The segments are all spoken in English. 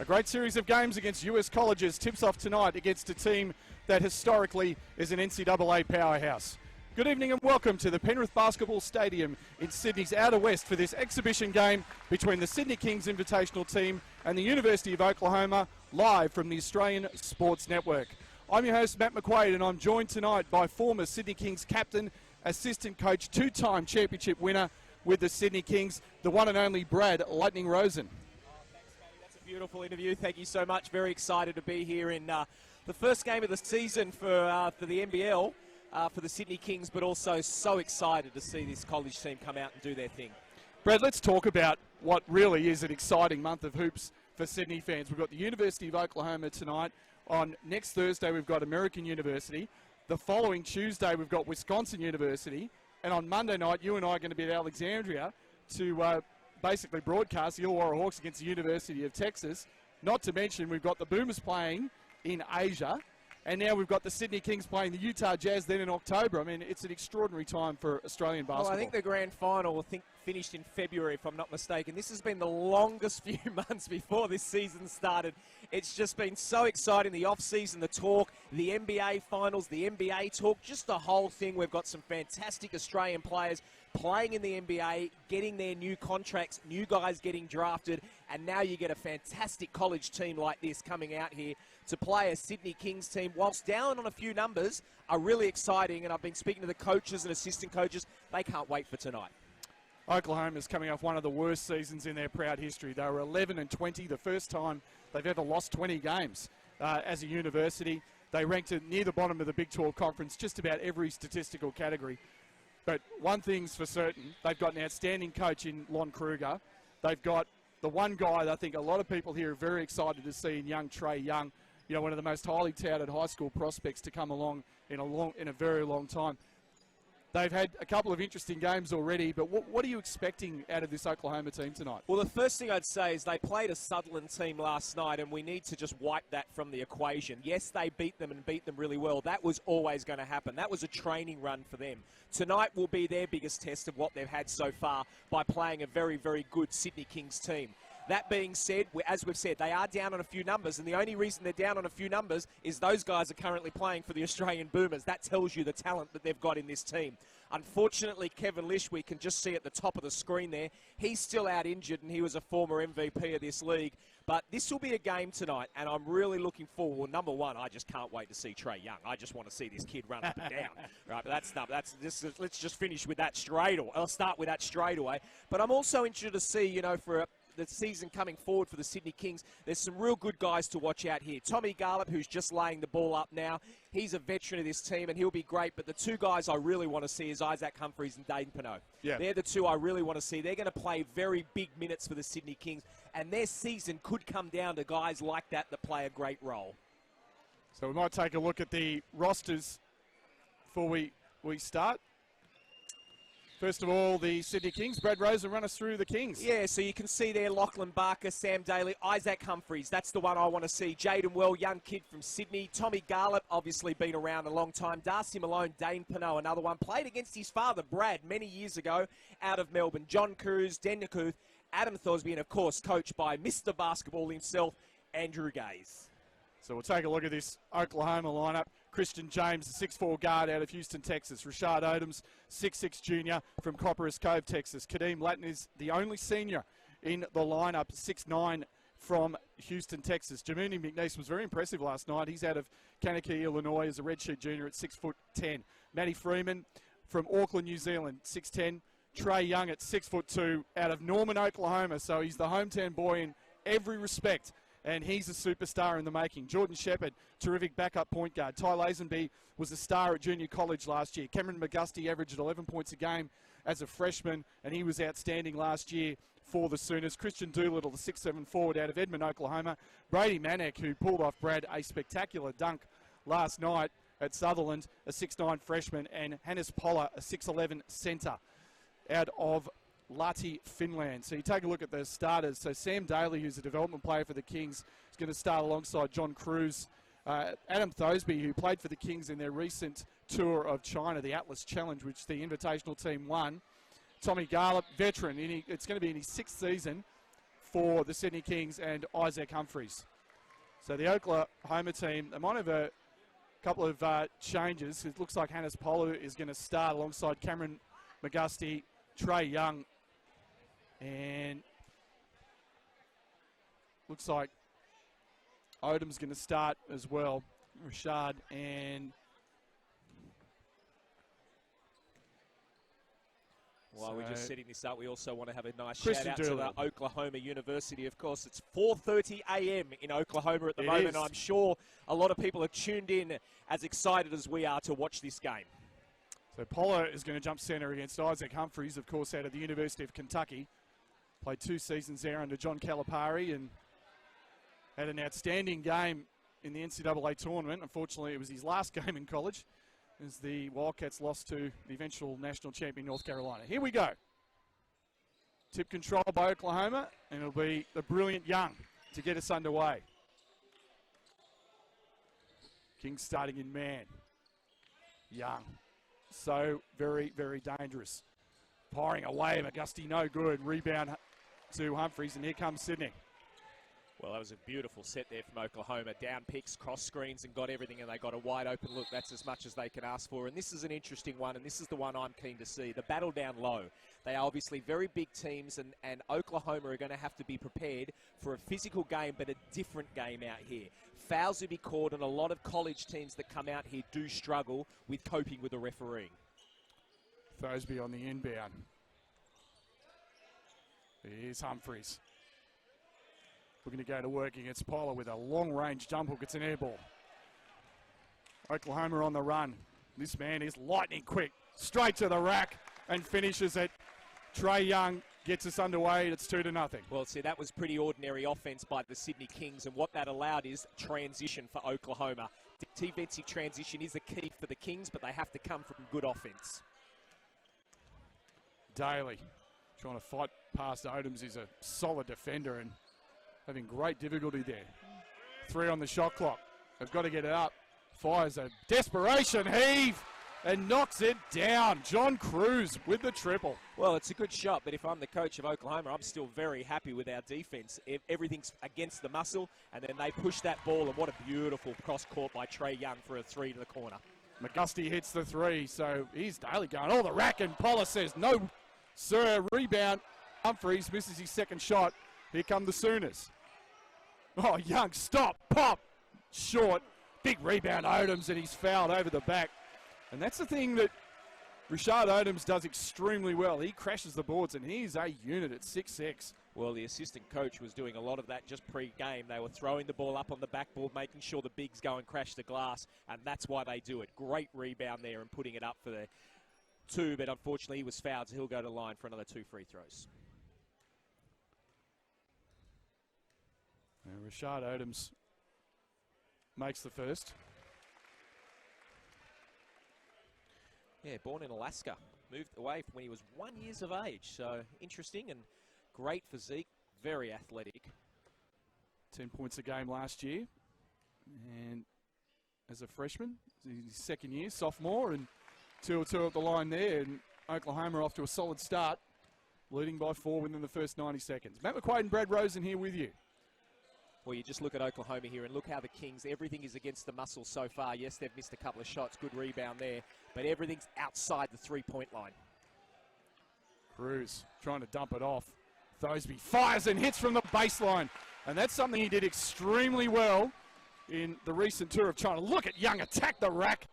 A great series of games against US colleges tips off tonight against a team that historically is an NCAA powerhouse. Good evening and welcome to the Penrith Basketball Stadium in Sydney's Outer West for this exhibition game between the Sydney Kings Invitational team and the University of Oklahoma, live from the Australian Sports Network. I'm your host, Matt McQuaid, and I'm joined tonight by former Sydney Kings captain, assistant coach, two-time championship winner with the Sydney Kings, the one and only Brad Lightning Rosen. Beautiful interview. Thank you so much. Very excited to be here in the first game of the season for the NBL for the Sydney Kings, but also so excited to see this college team come out and do their thing. Brad, let's talk about what really is an exciting month of hoops for Sydney fans. We've got the University of Oklahoma tonight. On next Thursday, we've got American University. The following Tuesday, we've got Wisconsin University. And on Monday night, you and I are going to be at Alexandria to basically broadcast the Illawarra Hawks against the University of Texas. Not to mention we've got the Boomers playing in Asia, and now we've got the Sydney Kings playing the Utah Jazz then in October. I mean, it's an extraordinary time for Australian basketball. Well, I think the grand final finished in February, if I'm not mistaken. This has been the longest few months before this season started. It's just been so exciting. The off-season, the talk, the NBA finals, the NBA talk, just the whole thing. We've got some fantastic Australian players playing in the NBA, getting their new contracts, new guys getting drafted, and now you get a fantastic college team like this coming out here to play a Sydney Kings team. Whilst down on a few numbers, are really exciting, and I've been speaking to the coaches and assistant coaches. They can't wait for tonight. Oklahoma's coming off one of the worst seasons in their proud history. They were 11-20, the first time they've ever lost 20 games as a university. They ranked near the bottom of the Big 12 Conference, just about every statistical category. But one thing's for certain, they've got an outstanding coach in Lon Kruger. They've got the one guy that I think a lot of people here are very excited to see in young Trey Young, you know, one of the most highly touted high school prospects to come along in a very long time. They've had a couple of interesting games already, but what are you expecting out of this Oklahoma team tonight? Well, the first thing I'd say is they played a Sutherland team last night, and we need to just wipe that from the equation. Yes, they beat them and beat them really well. That was always going to happen. That was a training run for them. Tonight will be their biggest test of what they've had so far by playing a very, very good Sydney Kings team. That being said, as we've said, they are down on a few numbers, and the only reason they're down on a few numbers is those guys are currently playing for the Australian Boomers. That tells you the talent that they've got in this team. Unfortunately, Kevin Lish, we can just see at the top of the screen there, he's still out injured, and he was a former MVP of this league. But this will be a game tonight, and I'm really looking forward. Well, number one, I just can't wait to see Trey Young. I just want to see this kid run up and down. Right, but let's just finish with that straight away. I'll start with that straight away. But I'm also interested to see, you know, for the season coming forward for the Sydney Kings, there's some real good guys to watch out here. Tommy Garlip, who's just laying the ball up now, he's a veteran of this team and he'll be great, but the two guys I really want to see is Isaac Humphries and Dane Pinot. Yeah. They're the two I really want to see. They're going to play very big minutes for the Sydney Kings, and their season could come down to guys like that play a great role. So we might take a look at the rosters before we start. First of all, the Sydney Kings. Brad Rosen, run us through the Kings. Yeah, so you can see there Lachlan Barker, Sam Daly, Isaac Humphries. That's the one I want to see. Jaden Well, young kid from Sydney. Tommy Garlip, obviously been around a long time. Darcy Malone, Dane Pinot, another one. Played against his father, Brad, many years ago out of Melbourne. John Cruz, Den Nakuth, Adam Thorsby, and, of course, coached by Mr. Basketball himself, Andrew Gaze. So we'll take a look at this Oklahoma lineup. Christian James, the 6'4" guard out of Houston, Texas. Rashad Odoms, 6'6" junior from Copperas Cove, Texas. Kadeem Lattin is the only senior in the lineup, 6'9" from Houston, Texas. Jamuni McNeese was very impressive last night. He's out of Kankakee, Illinois as a redshirt junior at 6'10". Matty Freeman from Auckland, New Zealand, 6'10". Trey Young at 6'2" out of Norman, Oklahoma. So he's the hometown boy in every respect, and he's a superstar in the making. Jordan Shepherd, terrific backup point guard. Ty Lazenby was a star at junior college last year. Cameron McGusty averaged 11 points a game as a freshman, and he was outstanding last year for the Sooners. Christian Doolittle, the 6'7" forward out of Edmond, Oklahoma. Brady Manek, who pulled off Brad a spectacular dunk last night at Sutherland, a 6'9" freshman. And Hannes Poller, a 6'11" centre out of Lahti, Finland. So you take a look at the starters. So Sam Daly, who's a development player for the Kings, is going to start alongside John Cruz. Adam Thorsby, who played for the Kings in their recent tour of China, the Atlas Challenge, which the Invitational team won. Tommy Garlip, veteran. It's going to be in his 6th season for the Sydney Kings and Isaac Humphries. So the Oklahoma team, they might have a couple of changes. It looks like Hannes Polu is going to start alongside Cameron McGusty, Trey Young, and looks like Odom's going to start as well. Rashad and... While we're just setting this up, we also want to have a nice Christian shout-out to the Oklahoma University. Of course, it's 4:30 a.m. in Oklahoma at the moment. I'm sure a lot of people are tuned in as excited as we are to watch this game. So Polo is going to jump centre against Isaac Humphries, of course, out of the University of Kentucky. Played 2 seasons there under John Calipari and had an outstanding game in the NCAA tournament. Unfortunately, it was his last game in college as the Wildcats lost to the eventual national champion North Carolina. Here we go. Tip control by Oklahoma, and it'll be the brilliant Young to get us underway. Kings starting in man. Young. So very, very dangerous. Firing away, McGusty no good. Rebound to Humphries, and here comes Sydney. Well, that was a beautiful set there from Oklahoma. Down picks, cross screens, and got everything, and they got a wide open look. That's as much as they can ask for. And this is an interesting one, and this is the one I'm keen to see. The battle down low. They are obviously very big teams, and Oklahoma are going to have to be prepared for a physical game, but a different game out here. Fouls will be called, and a lot of college teams that come out here do struggle with coping with the refereeing. Thosby on the inbound. Here's Humphries. Looking to go to work against Polar with a long-range jump hook. It's an air ball. Oklahoma on the run. This man is lightning quick. Straight to the rack and finishes it. Trey Young gets us underway. It's 2-0. Well, see, that was pretty ordinary offense by the Sydney Kings, and what that allowed is transition for Oklahoma. Defensive transition is the key for the Kings, but they have to come from good offense. Daly trying to fight past Odoms. He's a solid defender and having great difficulty there. 3 on the shot clock. They've got to get it up. Fires a desperation heave and knocks it down. John Cruz with the triple. Well, it's a good shot, but if I'm the coach of Oklahoma, I'm still very happy with our defense. Everything's against the muscle, and then they push that ball, and what a beautiful cross court by Trey Young for a 3 to the corner. McGusty hits the 3, so here's Daly going. Oh, the rack, and Poller says, no, sir. Rebound. Humphries misses his second shot. Here come the Sooners. Oh, Young, stop, pop, short. Big rebound, Odoms, and he's fouled over the back. And that's the thing that Rashad Odoms does extremely well. He crashes the boards, and he's a unit at 6'6". Well, the assistant coach was doing a lot of that just pre-game. They were throwing the ball up on the backboard, making sure the bigs go and crash the glass, and that's why they do it. Great rebound there and putting it up for the 2, but unfortunately he was fouled, so he'll go to line for another 2 free throws. And Rashad Odoms makes the first. Yeah, born in Alaska. Moved away when he was 1 year of age. So interesting and great physique, very athletic. 10 points a game last year. And as a freshman, his second year, sophomore, and 2-2 at the line there. And Oklahoma off to a solid start, leading by 4 within the first 90 seconds. Matt McQuaid and Brad Rosen here with you. Well, you just look at Oklahoma here and look how the Kings, everything is against the muscle so far. Yes, they've missed a couple of shots, good rebound there, but everything's outside the 3-point line. Cruz trying to dump it off. Thosby fires and hits from the baseline. And that's something he did extremely well in the recent tour of trying to look at Young, attack the rack,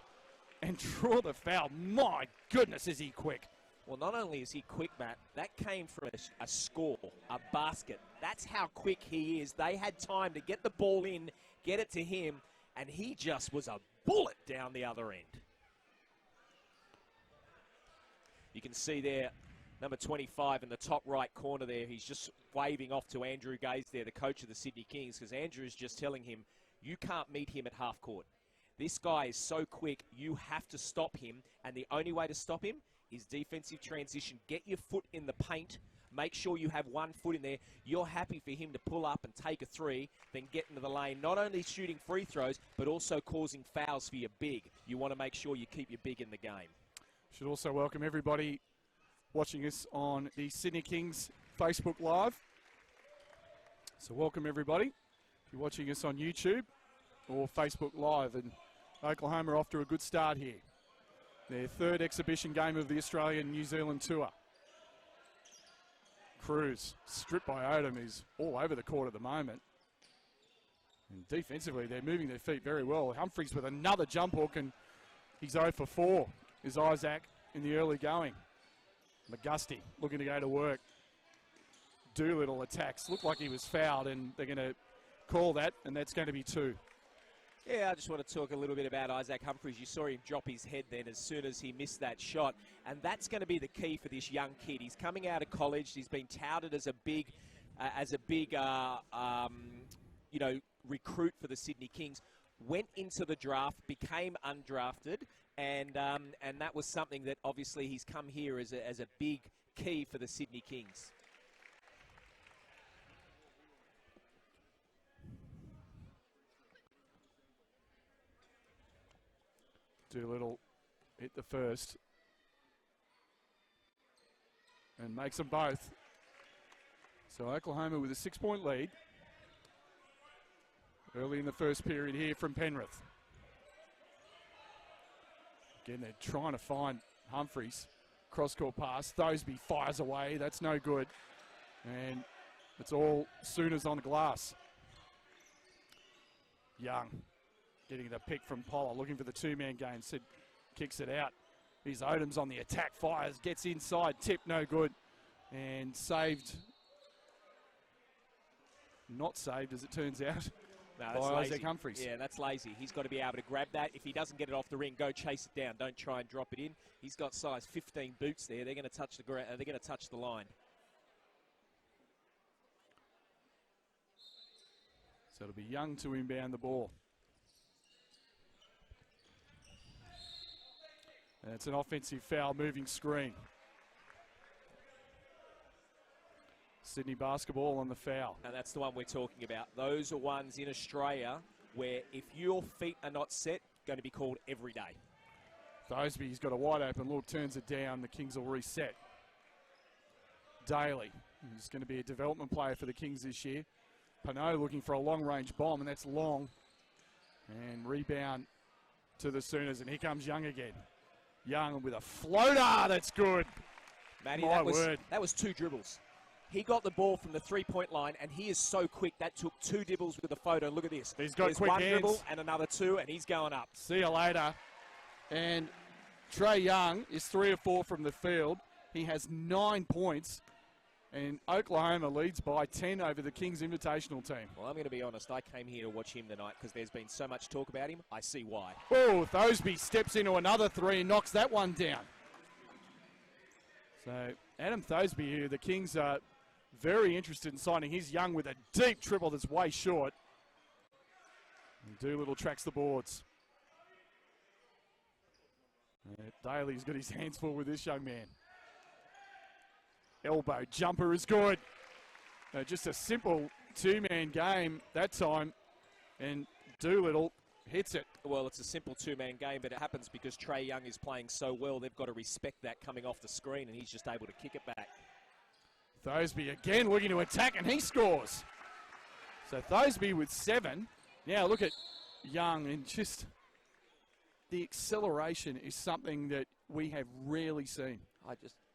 and draw the foul. My goodness, is he quick. Well, not only is he quick, Matt, that came from a score, a basket. That's how quick he is. They had time to get the ball in, get it to him, and he just was a bullet down the other end. You can see there, number 25 in the top right corner there, he's just waving off to Andrew Gaze there, the coach of the Sydney Kings, because Andrew's just telling him, you can't meet him at half court. This guy is so quick, you have to stop him, and the only way to stop him is defensive transition. Get your foot in the paint. Make sure you have 1 foot in there. You're happy for him to pull up and take a 3, then get into the lane, not only shooting free throws, but also causing fouls for your big. You want to make sure you keep your big in the game. Should also welcome everybody watching us on the Sydney Kings Facebook Live. So welcome everybody. If you're watching us on YouTube or Facebook Live, and Oklahoma are off to a good start here. Their third exhibition game of the Australian-New Zealand tour. Cruz, stripped by Odom, who's all over the court at the moment. And defensively, they're moving their feet very well. Humphries with another jump hook, and he's 0 for 4, is Isaac in the early going. McGusty looking to go to work. Doolittle attacks. Looked like he was fouled, and they're going to call that, and that's going to be 2. Yeah, I just want to talk a little bit about Isaac Humphries. You saw him drop his head then as soon as he missed that shot, and that's going to be the key for this young kid. He's coming out of college. He's been touted as a big, recruit for the Sydney Kings. Went into the draft, became undrafted, and that was something that obviously he's come here as a big key for the Sydney Kings. Doolittle hit the first and makes them both. So Oklahoma with a 6-point lead early in the first period here from Penrith. Again, they're trying to find Humphries. Cross-court pass. Thoseby fires away. That's no good. And it's all Sooners on the glass. Young getting the pick from Poller, looking for the two-man game. Sid kicks it out. Here's Odom's on the attack, fires, gets inside, tip no good, and saved. Not saved, as it turns out, no, by lazy. Isaac Humphries. Yeah, that's lazy. He's got to be able to grab that. If he doesn't get it off the ring, go chase it down. Don't try and drop it in. He's got size 15 boots there. They're going to touch the line. So it'll be Young to inbound the ball. And it's an offensive foul, moving screen. Sydney basketball on the foul. And that's the one we're talking about. Those are ones in Australia where if your feet are not set, going to be called every day. Thoseby's got a wide open look, turns it down. The Kings will reset. Daly, who's going to be a development player for the Kings this year. Pinot looking for a long-range bomb, and that's long. And rebound to the Sooners, and here comes Young again. Young with a floater, that's good. Matty, My word. that was 2 dribbles. He got the ball from the three-point line, and he is so quick. That took 2 dribbles with the photo. Look at this. He's got There's quick one hands. dribble and another 2, and he's going up. See you later. And Trey Young is 3 of 4 from the field. He has 9 points. And Oklahoma leads by 10 over the Kings Invitational team. Well, I'm going to be honest. I came here to watch him tonight because there's been so much talk about him. I see why. Oh, Thoseby steps into another 3 and knocks that one down. So Adam Thoseby, who the Kings are very interested in signing. He's Young with a deep triple that's way short. And Doolittle tracks the boards. Daly's got his hands full with this young man. Elbow jumper is good. Just a simple 2-man game that time. And Doolittle hits it. Well, it's a simple 2-man game, but it happens because Trey Young is playing so well. They've got to respect that coming off the screen, and he's just able to kick it back. Thoseby again looking to attack, and he scores. So Thoseby with 7. Now look at Young, and just the acceleration is something that we have rarely seen.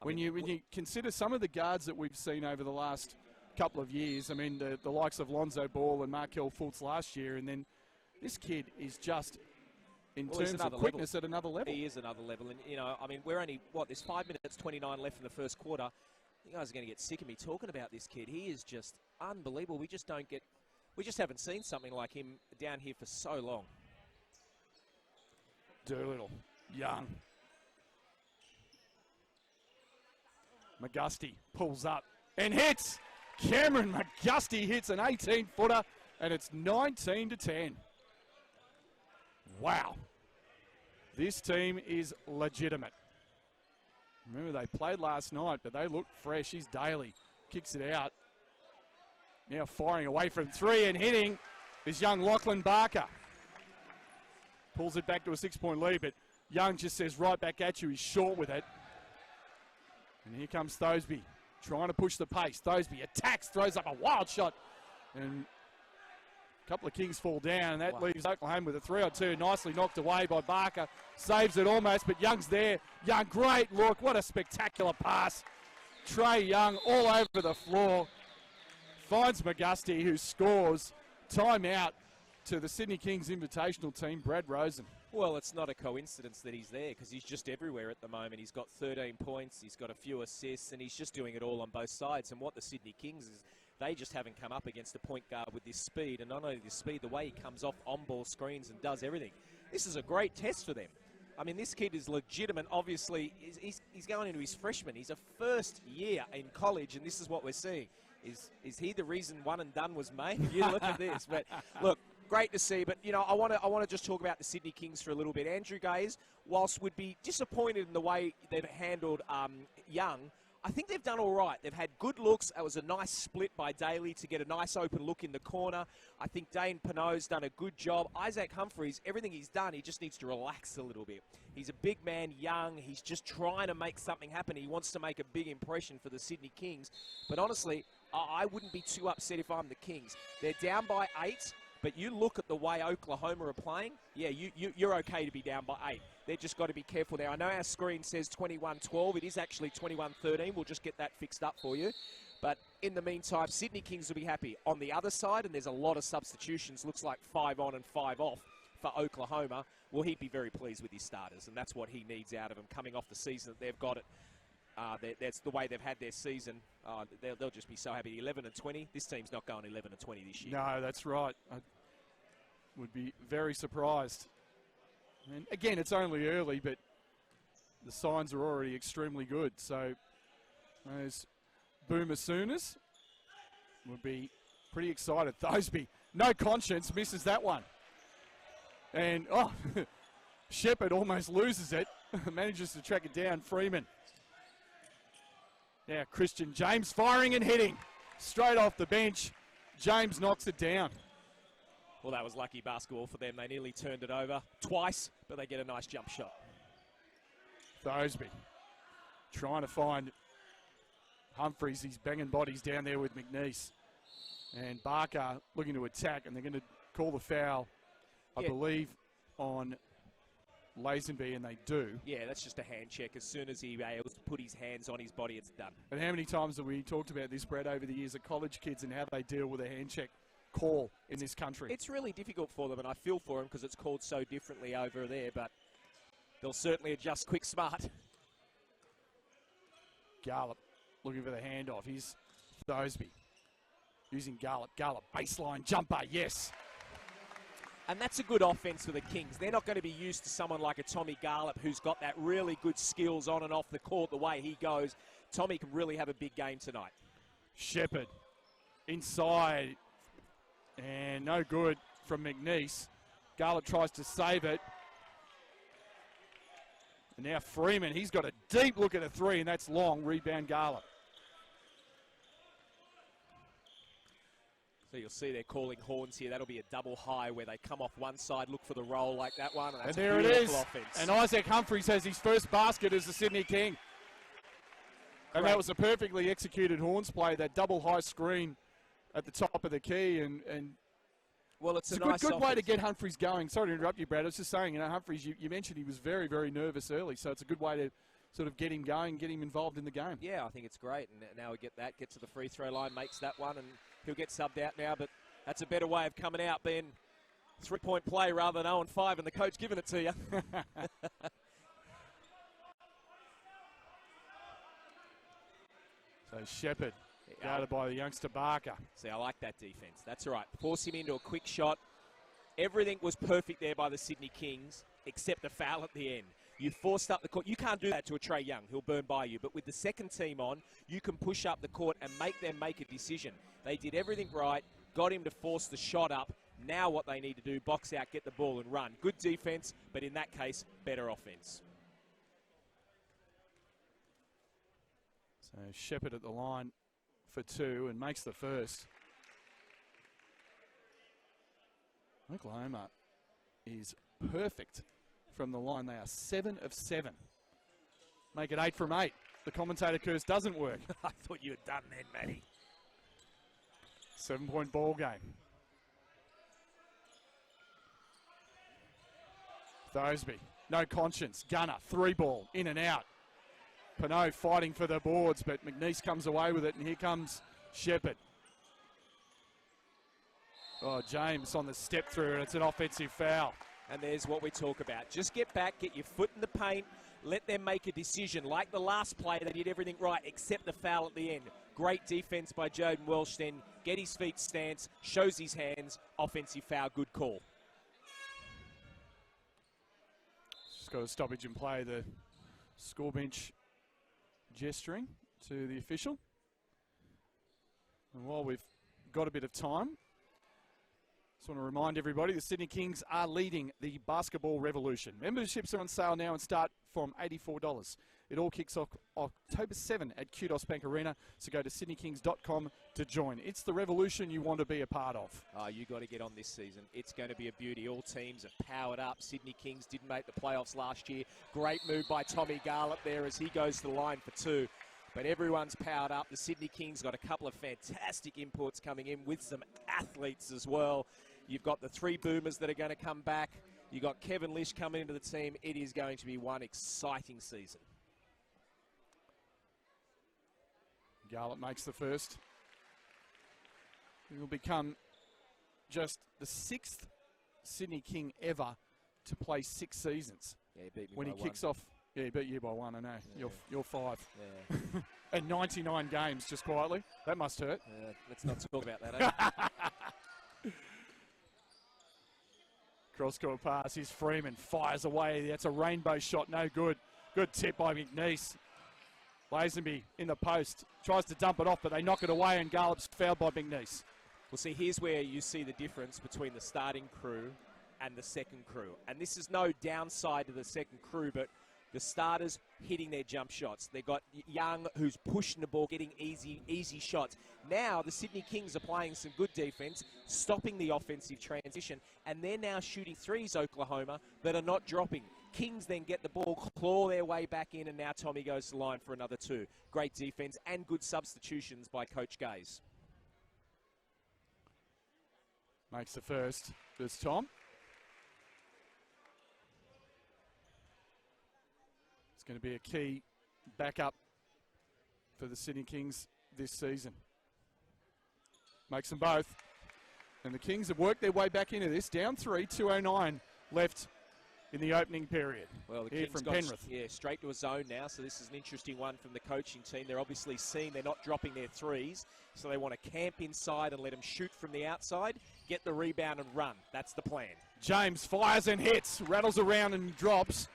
When you consider some of the guards that we've seen over the last couple of years, I mean, the likes of Lonzo Ball and Markelle Fultz last year, and then this kid is just, in terms of quickness, at another level. He is another level. And, you know, I mean, we're only, there's 5 minutes, 29 left in the first quarter. You guys are going to get sick of me talking about this kid. He is just unbelievable. We just haven't seen something like him down here for so long. Doolittle, Young. McGusty pulls up and hits. Cameron McGusty hits an 18-footer, and it's 19-10. Wow. This team is legitimate. Remember, they played last night, but they look fresh. He's Daly. Kicks it out. Now firing away from 3 and hitting is young Lachlan Barker. Pulls it back to a 6-point lead, but Young just says right back at you. He's short with it. And here comes Thoseby, trying to push the pace. Thoseby attacks, throws up a wild shot, And a couple of Kings fall down, and that leaves Oklahoma with a 3-on-2. Nicely knocked away by Barker. Saves it almost, but Young's there. Young, great look. What a spectacular pass. Trey Young all over the floor. Finds McGusty, who scores. Timeout to the Sydney Kings Invitational team, Brad Rosen. Well, it's not a coincidence that he's there because he's just everywhere at the moment. He's got 13 points, he's got a few assists, and he's just doing it all on both sides. And what the Sydney Kings is, they just haven't come up against a point guard with this speed. And not only this speed, the way he comes off on-ball screens and does everything. This is a great test for them. I mean, this kid is legitimate. Obviously, he's going into his freshman. He's a first year in college, and this is what we're seeing. Is he the reason one and done was made? You look at this. But, look, great to see. But, you know, I want to just talk about the Sydney Kings for a little bit. Andrew Gaze, whilst would be disappointed in the way they've handled Young, I think they've done all right. They've had good looks. It was a nice split by Daly to get a nice open look in the corner. I think Dane Pinot's done a good job. Isaac Humphries, everything he's done, he just needs to relax a little bit. He's a big man, young. He's just trying to make something happen. He wants to make a big impression for the Sydney Kings. But honestly, I wouldn't be too upset if I'm the Kings. They're down by 8. But you look at the way Oklahoma are playing, yeah, you're okay to be down by 8. They've just got to be careful there. I know our screen says 21-12. It is actually 21-13. We'll just get that fixed up for you. But in the meantime, Sydney Kings will be happy. On the other side, and there's a lot of substitutions, looks like 5 on and 5 off for Oklahoma, well, he'd be very pleased with his starters, and that's what he needs out of them coming off the season that they've got it. That's the way they've had their season. They'll just be so happy. 11-20. This team's not going 11-20 this year. No, that's right. I would be very surprised. And again, it's only early, but the signs are already extremely good. So those Boomer Sooners would be pretty excited. Thoseby, no conscience, misses that one. And, Shepherd almost loses it. Manages to track it down. Freeman. Now Christian James firing and hitting. Straight off the bench. James knocks it down. Well, that was lucky basketball for them. They nearly turned it over twice, but they get a nice jump shot. Thoseby trying to find Humphries. He's banging bodies down there with McNeese. And Barker looking to attack, and they're going to call the foul, I believe, on Lazenby, and they do. Yeah, that's just a hand check. As soon as he able to put his hands on his body, it's done. And how many times have we talked about this, Brad, over the years of college kids and how they deal with a hand check call in this country? It's really difficult for them, and I feel for them because it's called so differently over there, but they'll certainly adjust quick smart. Garlop looking for the handoff. Here's Thoseby using Garlop. Garlop, baseline jumper, yes. And that's a good offense for the Kings. They're not going to be used to someone like a Tommy Garlop who's got that really good skills on and off the court the way he goes. Tommy can really have a big game tonight. Shepherd inside. And no good from McNeese. Garlop tries to save it. And now Freeman, he's got a deep look at a 3, and that's long. Rebound Garlop. So you'll see they're calling horns here. That'll be a double high where they come off one side, look for the roll like that one. And, that's there a it is. offense. And Isaac Humphries has his first basket as the Sydney King. And that was a perfectly executed horns play, that double high screen at the top of the key. And well, it's a nice good way to get Humphries going. Sorry to interrupt you, Brad. I was just saying, Humphries, you mentioned he was very, very nervous early, so it's a good way to sort of get him going, get him involved in the game. Yeah, I think it's great. And now we get to the free throw line, makes that one, and he'll get subbed out now, but that's a better way of coming out, being 3-point play rather than 0-5, and the coach giving it to you. So Shepherd, guarded by the youngster Barker. See, I like that defense. That's all right. Force him into a quick shot. Everything was perfect there by the Sydney Kings, except the foul at the end. You forced up the court. You can't do that to a Trey Young. He'll burn by you. But with the second team on, you can push up the court and make them make a decision. They did everything right, got him to force the shot up. Now what they need to do, box out, get the ball and run. Good defense, but in that case, better offense. So Shepherd at the line for 2 and makes the first. Oklahoma is perfect from the line. They are 7 of 7. Make it 8 from 8. The commentator curse doesn't work. I thought you had done then, Matty. 7-point ball game. Thoseby, no conscience. Gunner, 3-ball, in and out. Pinot fighting for the boards, but McNeese comes away with it, and here comes Shepherd. Oh, James on the step through, and it's an offensive foul. And there's what we talk about. Just get back, get your foot in the paint, let them make a decision. Like the last play, they did everything right except the foul at the end. Great defense by Joden Welsh then. Get his feet stance, shows his hands, offensive foul, good call. Just got a stoppage in play. The score bench gesturing to the official. And while we've got a bit of time, just want to remind everybody the Sydney Kings are leading the basketball revolution. Memberships are on sale now and start from $84. It all kicks off October 7 at Kudos Bank Arena, so go to sydneykings.com to join. It's the revolution you want to be a part of. Oh, you got to get on this season. It's going to be a beauty. All teams are powered up. Sydney Kings didn't make the playoffs last year. Great move by Tommy Garlett there as he goes to the line for 2. But everyone's powered up. The Sydney Kings got a couple of fantastic imports coming in with some athletes as well. You've got the 3 boomers that are going to come back. You've got Kevin Lish coming into the team. It is going to be one exciting season. Garlett makes the first. He will become just the 6th Sydney King ever to play 6 seasons. Yeah, he beat me when by he kicks off. Yeah, he beat you by 1, I know. Yeah. You're 5. Yeah. And 99 games, just quietly. That must hurt. Let's not talk about that, eh? Cross-court pass. Here's Freeman. Fires away. That's a rainbow shot. No good. Good tip by McNeese. Lazenby in the post. Tries to dump it off, but they knock it away, and Garlett's fouled by McNeese. Well, see, here's where you see the difference between the starting crew and the second crew. And this is no downside to the second crew, but the starters hitting their jump shots. They've got Young, who's pushing the ball, getting easy shots. Now the Sydney Kings are playing some good defense, stopping the offensive transition, and they're now shooting threes, Oklahoma, that are not dropping. Kings then get the ball, claw their way back in, and now Tommy goes to the line for another 2. Great defense and good substitutions by Coach Gaze. Makes the first. There's Tom. It's going to be a key backup for the Sydney Kings this season. Makes them both. And the Kings have worked their way back into this. Down 3, 2:09 left in the opening period. Well, the Kings from got Penrith. Straight to a zone now, so this is an interesting one from the coaching team. They're obviously seeing they're not dropping their threes, so they want to camp inside and let them shoot from the outside, get the rebound and run. That's the plan. James fires and hits, rattles around and drops.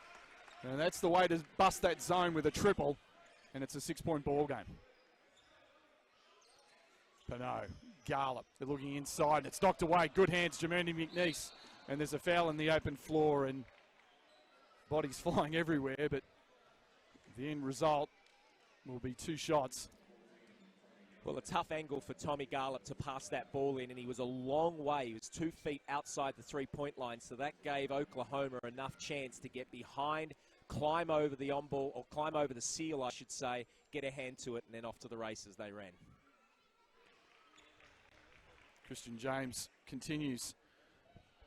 And that's the way to bust that zone with a triple, and it's a 6-point ball game. Pinot, Garlett, they're looking inside, and it's knocked away. Good hands, Jermaine McNeese. And there's a foul in the open floor, and bodies flying everywhere, but the end result will be 2 shots. Well, a tough angle for Tommy Garlett to pass that ball in, and he was a long way. He was 2 feet outside the 3-point line, so that gave Oklahoma enough chance to get behind, climb over the on-ball, or climb over the seal, I should say, get a hand to it, and then off to the races they ran. Christian James continues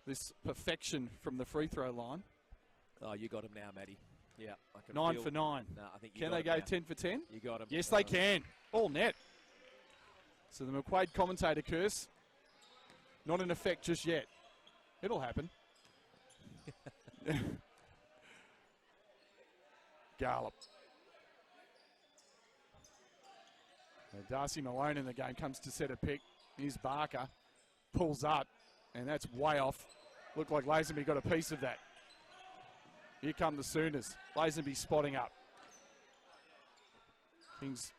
this perfection from the free throw line. Oh, you got him now, Matty. Yeah, I can 9 feel. for 9. No, I think you Can got they him go now. 10 for 10? You got him. Yes, they can. All net. So the McQuaid commentator curse, not in effect just yet. It'll happen. Garlett. Darcy Malone in the game comes to set a pick. Here's Barker. Pulls up, and that's way off. Looked like Lazenby got a piece of that. Here come the Sooners. Lazenby spotting up. Kings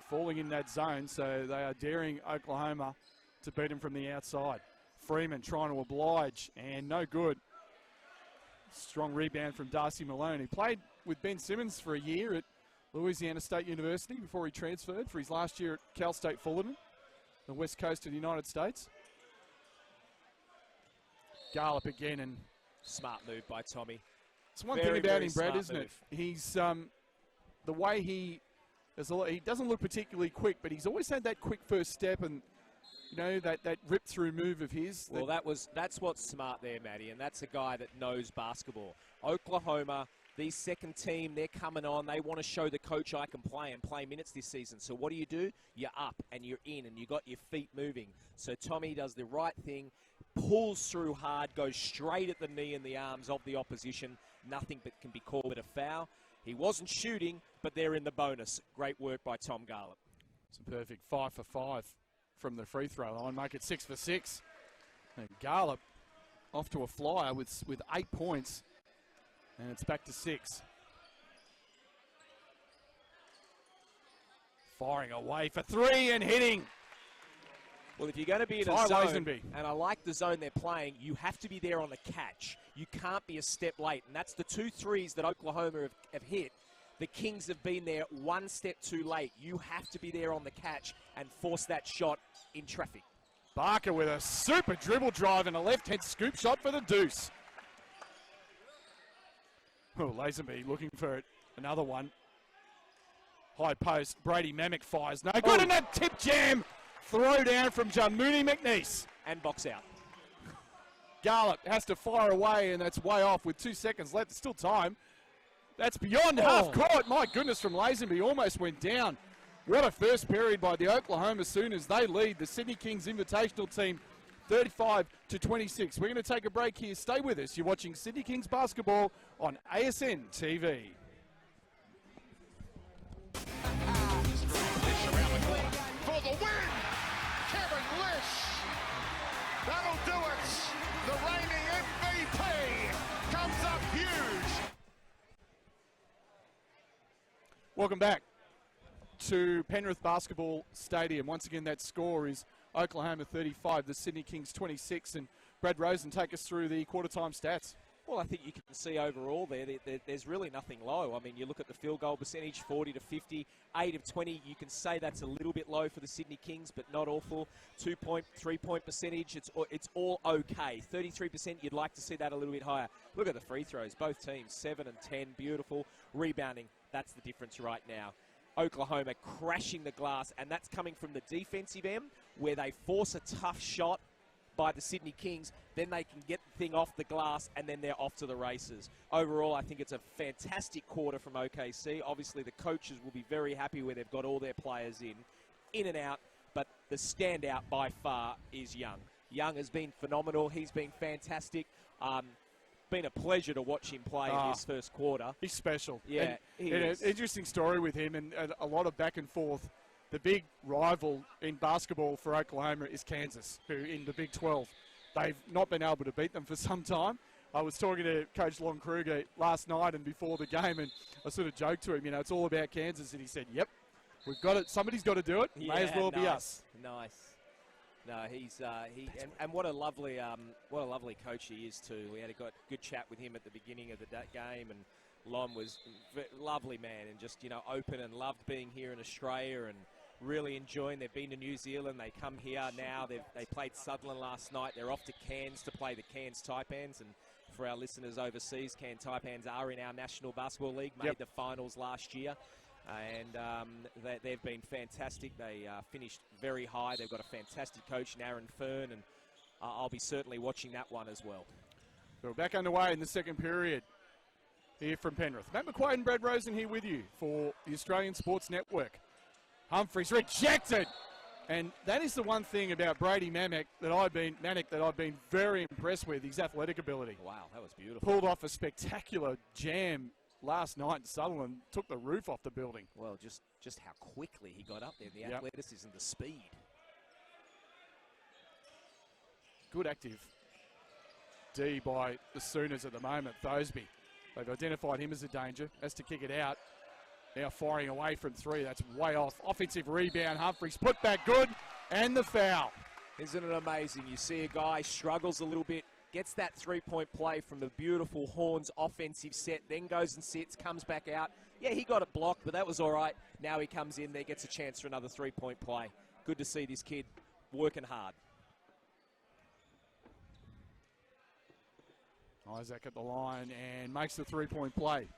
falling in that zone, so they are daring Oklahoma to beat him from the outside. Freeman trying to oblige, and no good. Strong rebound from Darcy Malone. He played with Ben Simmons for a year at Louisiana State University before he transferred for his last year at Cal State Fullerton, the west coast of the United States. Garlett again, and Smart move by Tommy. it's one Very, thing about very him, Brad, smart isn't it? move. He's the way he doesn't look particularly quick, but he's always had that quick first step, and You know, that rip-through move of his. Well, that's what's smart there, Matty, and that's a guy that knows basketball. Oklahoma, the second team, they're coming on. They want to show the coach I can play and play minutes this season. So what do? You're up and you're in and you got your feet moving. So Tommy does the right thing, pulls through hard, goes straight at the knee and the arms of the opposition. Nothing but can be called a foul. He wasn't shooting, but they're in the bonus. Great work by Tom Garlop. It's a perfect 5 for 5 from the free throw line. Make it 6 for 6. And Garlop off to a flyer with 8 points. And it's back to 6. Firing away for 3 and hitting. Well, if you're going to be in a zone, and I like the zone they're playing, you have to be there on the catch. You can't be a step late. And that's the 2 threes that Oklahoma have hit. The Kings have been there one step too late. You have to be there on the catch and force that shot in traffic. Barker with a super dribble drive and a left-hand scoop shot for the deuce. Oh, Lazenby looking for another one. High post. Brady Mamek fires. No good, and that tip jam. Throw down from Jamuni McNeese. And box out. Garlop has to fire away, and that's way off with 2 seconds left. There's still time. That's beyond half court. My goodness, from Lazenby. Almost went down. What a first period by the Oklahoma Sooners. They lead the Sydney Kings Invitational team 35-26. We're going to take a break here. Stay with us. You're watching Sydney Kings basketball on ASNTV. For the win, Kevin Lish. That'll do it. The reigning MVP comes up huge. Welcome back to Penrith Basketball Stadium. Once again, that score is Oklahoma 35, the Sydney Kings 26. And Brad Rosen, take us through the quarter-time stats. Well, I think you can see overall there's really nothing low. I mean, you look at the field goal percentage, 40 to 50, 8 of 20. You can say that's a little bit low for the Sydney Kings, but not awful. 2-point, 3-point percentage, it's all okay. 33%, you'd like to see that a little bit higher. Look at the free throws, both teams, 7 and 10, beautiful. Rebounding, that's the difference right now. Oklahoma crashing the glass, and that's coming from the defensive end, where they force a tough shot by the Sydney Kings, then they can get the thing off the glass, and then they're off to the races. Overall, I think it's a fantastic quarter from OKC. Obviously, the coaches will be very happy where they've got all their players in and out, but the standout by far is Young. Young has been phenomenal. He's been fantastic. Been a pleasure to watch him play in this first quarter. He's special. Yeah, he is. is. An interesting story with him, and a lot of back and forth. The big rival in basketball for Oklahoma is Kansas, who in the Big 12, they've not been able to beat them for some time. I was talking to Coach Lon Kruger last night and before the game, and I sort of joked to him, it's all about Kansas, and he said, "Yep, we've got it. Somebody's got to do it. Yeah, May as well be us." Nice. No, and what a lovely coach he is too. We had a good chat with him at the beginning of the game, and Lon was a lovely man and just open and loved being here in Australia and really enjoying. They've been to New Zealand. They come here now. They played Sutherland last night. They're off to Cairns to play the Cairns Taipans. And for our listeners overseas, Cairns Taipans are in our National Basketball League. Made the finals last year. And they've been fantastic. They finished very high. They've got a fantastic coach in Aaron Fern. And I'll be certainly watching that one as well. We're back underway in the second period here from Penrith. Matt McQuaid and Brad Rosen here with you for the Australian Sports Network. Humphries rejected, and that is the one thing about Brady Manek that I've been very impressed with, his athletic ability. Wow, that was beautiful. Pulled off a spectacular jam last night in Sutherland, took the roof off the building. Well, just how quickly he got up there, the athleticism, the speed. Good active D by the Sooners at the moment. Thosby, they've identified him as a danger, has to kick it out. Now firing away from 3. That's way off. Offensive rebound. Humphries put back good. And the foul. Isn't it amazing? You see a guy struggles a little bit, gets that three-point play from the beautiful Horns offensive set, then goes and sits, comes back out. Yeah, he got it blocked, but that was all right. Now he comes in there, gets a chance for another three-point play. Good to see this kid working hard. Isaac at the line and makes the three-point play.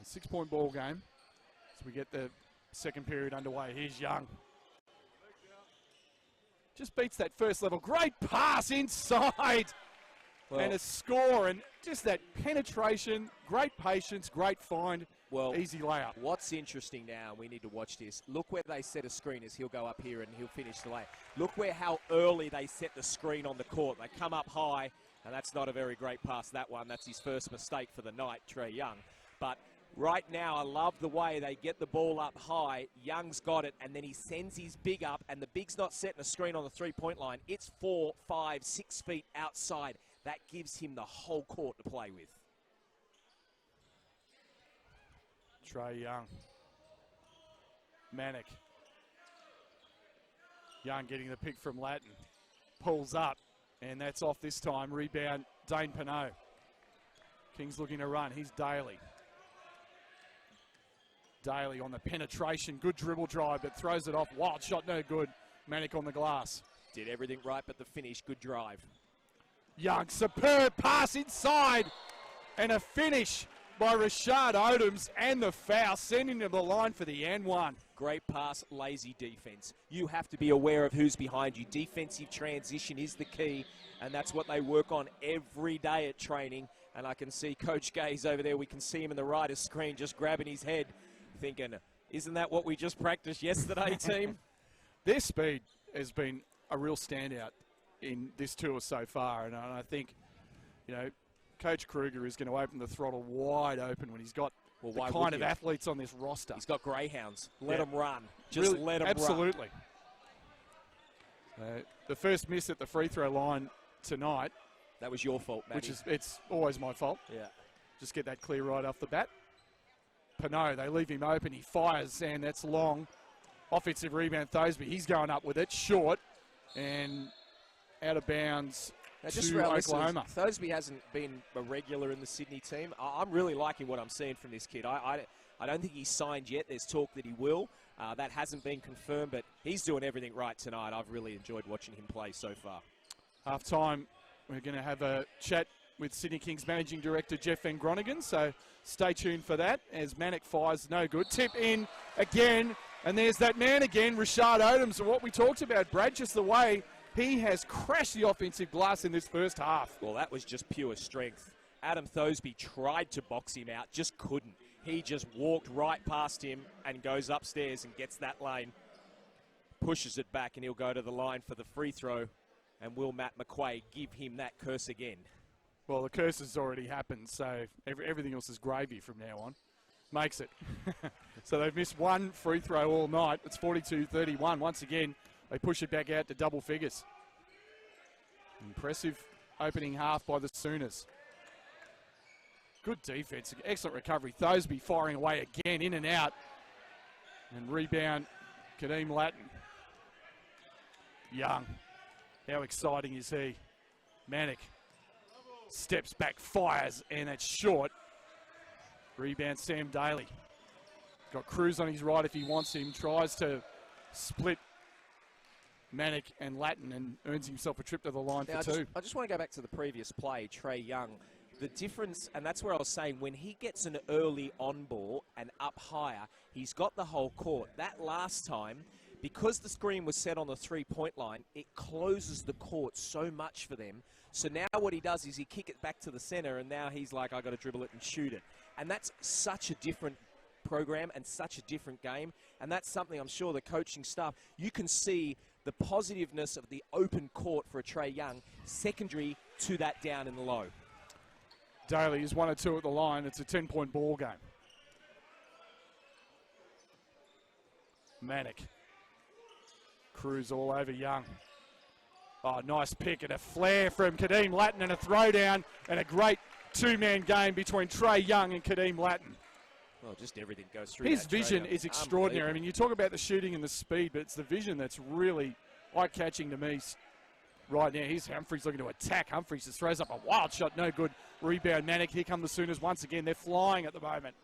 6-point ball game as we get the second period underway. Here's Young. just beats that first level. Great pass inside. Well, and a score, and just that penetration, great patience, great find, easy layup. What's interesting now, we need to watch this. Look where they set a screen as he'll go up here and he'll finish the lay. Look how early they set the screen on the court. They come up high, and that's not a very great pass, that one. That's his first mistake for the night, Trae Young. But right now, I love the way they get the ball up high. Young's got it, and then he sends his big up, and the big's not setting a screen on the three-point line. It's 4, 5, 6 feet outside. That gives him the whole court to play with. Trae Young. Manic. Young getting the pick from Latin. Pulls up, and that's off this time. Rebound, Dane Pinot. Kings looking to run. He's Daly. Daly on the penetration. Good dribble drive, but throws it off. Wild shot, no good. Manic on the glass. Did everything right, but the finish, good drive. Young, superb pass inside, and a finish by Rashad Odoms, and the foul, sending him to the line for the and one. Great pass, lazy defense. You have to be aware of who's behind you. Defensive transition is the key, and that's what they work on every day at training. And I can see Coach Gaze over there. We can see him in the writer's screen just grabbing his head, thinking, isn't that what we just practiced yesterday, team? Their speed has been a real standout in this tour so far, and I think, Coach Kruger is going to open the throttle wide open when he's got the kind of athletes on this roster. He's got greyhounds. Let them run. Just really, let them run. Absolutely. The first miss at the free throw line tonight. That was your fault, Matty. It's always my fault. Yeah. Just get that clear right off the bat. Pinot, they leave him open. He fires, and that's long. Offensive rebound, Thosby. He's going up with it. Short. And out of bounds to Oklahoma. Thosby hasn't been a regular in the Sydney team. I'm really liking what I'm seeing from this kid. I don't think he's signed yet. There's talk that he will. That hasn't been confirmed, but he's doing everything right tonight. I've really enjoyed watching him play so far. Half time, we're going to have a chat with Sydney Kings Managing Director Jeff Van Groningen, so stay tuned for that as Manic fires no good. Tip in again, and there's that man again, Rashad Odoms, and what we talked about, Brad, just the way he has crashed the offensive glass in this first half. Well, that was just pure strength. Adam Thosby tried to box him out, just couldn't. He just walked right past him and goes upstairs and gets that lane. Pushes it back, and he'll go to the line for the free throw. And will Matt McQuaid give him that curse again? Well, the curse has already happened, so everything else is gravy from now on. Makes it. So they've missed one free throw all night. It's 42-31. Once again, they push it back out to double figures. Impressive opening half by the Sooners. Good defense. Excellent recovery. Thosby firing away again, in and out. And rebound, Kadeem Latin. Young. How exciting is he? Manic. Steps back, fires, and it's short. Rebound, Sam Daly. Got Cruz on his right if he wants him. Tries to split Manic and Latin and earns himself a trip to the line for two. I just want to go back to the previous play, Trae Young. The difference, and that's where I was saying, when he gets an early on ball and up higher, he's got the whole court. That last time, because the screen was set on the three-point line, it closes the court so much for them. So now what he does is he kick it back to the center, and now he's like, I got to dribble it and shoot it. And that's such a different program and such a different game. And that's something I'm sure the coaching staff, you can see the positiveness of the open court for a Trae Young, secondary to that down in the low. Daly is 1 or 2 at the line. It's a 10-point ball game. Manic. Cruz all over Young. Oh, nice pick and a flare from Kadeem Latin and a throwdown and a great two-man game between Trae Young and Kadeem Latin. Well, just everything goes through. His vision is extraordinary. I mean, you talk about the shooting and the speed, but it's the vision that's really eye-catching to me right now. Here's Humphries looking to attack. Humphries just throws up a wild shot, no good. Rebound, Manic. Here come the Sooners once again. They're flying at the moment.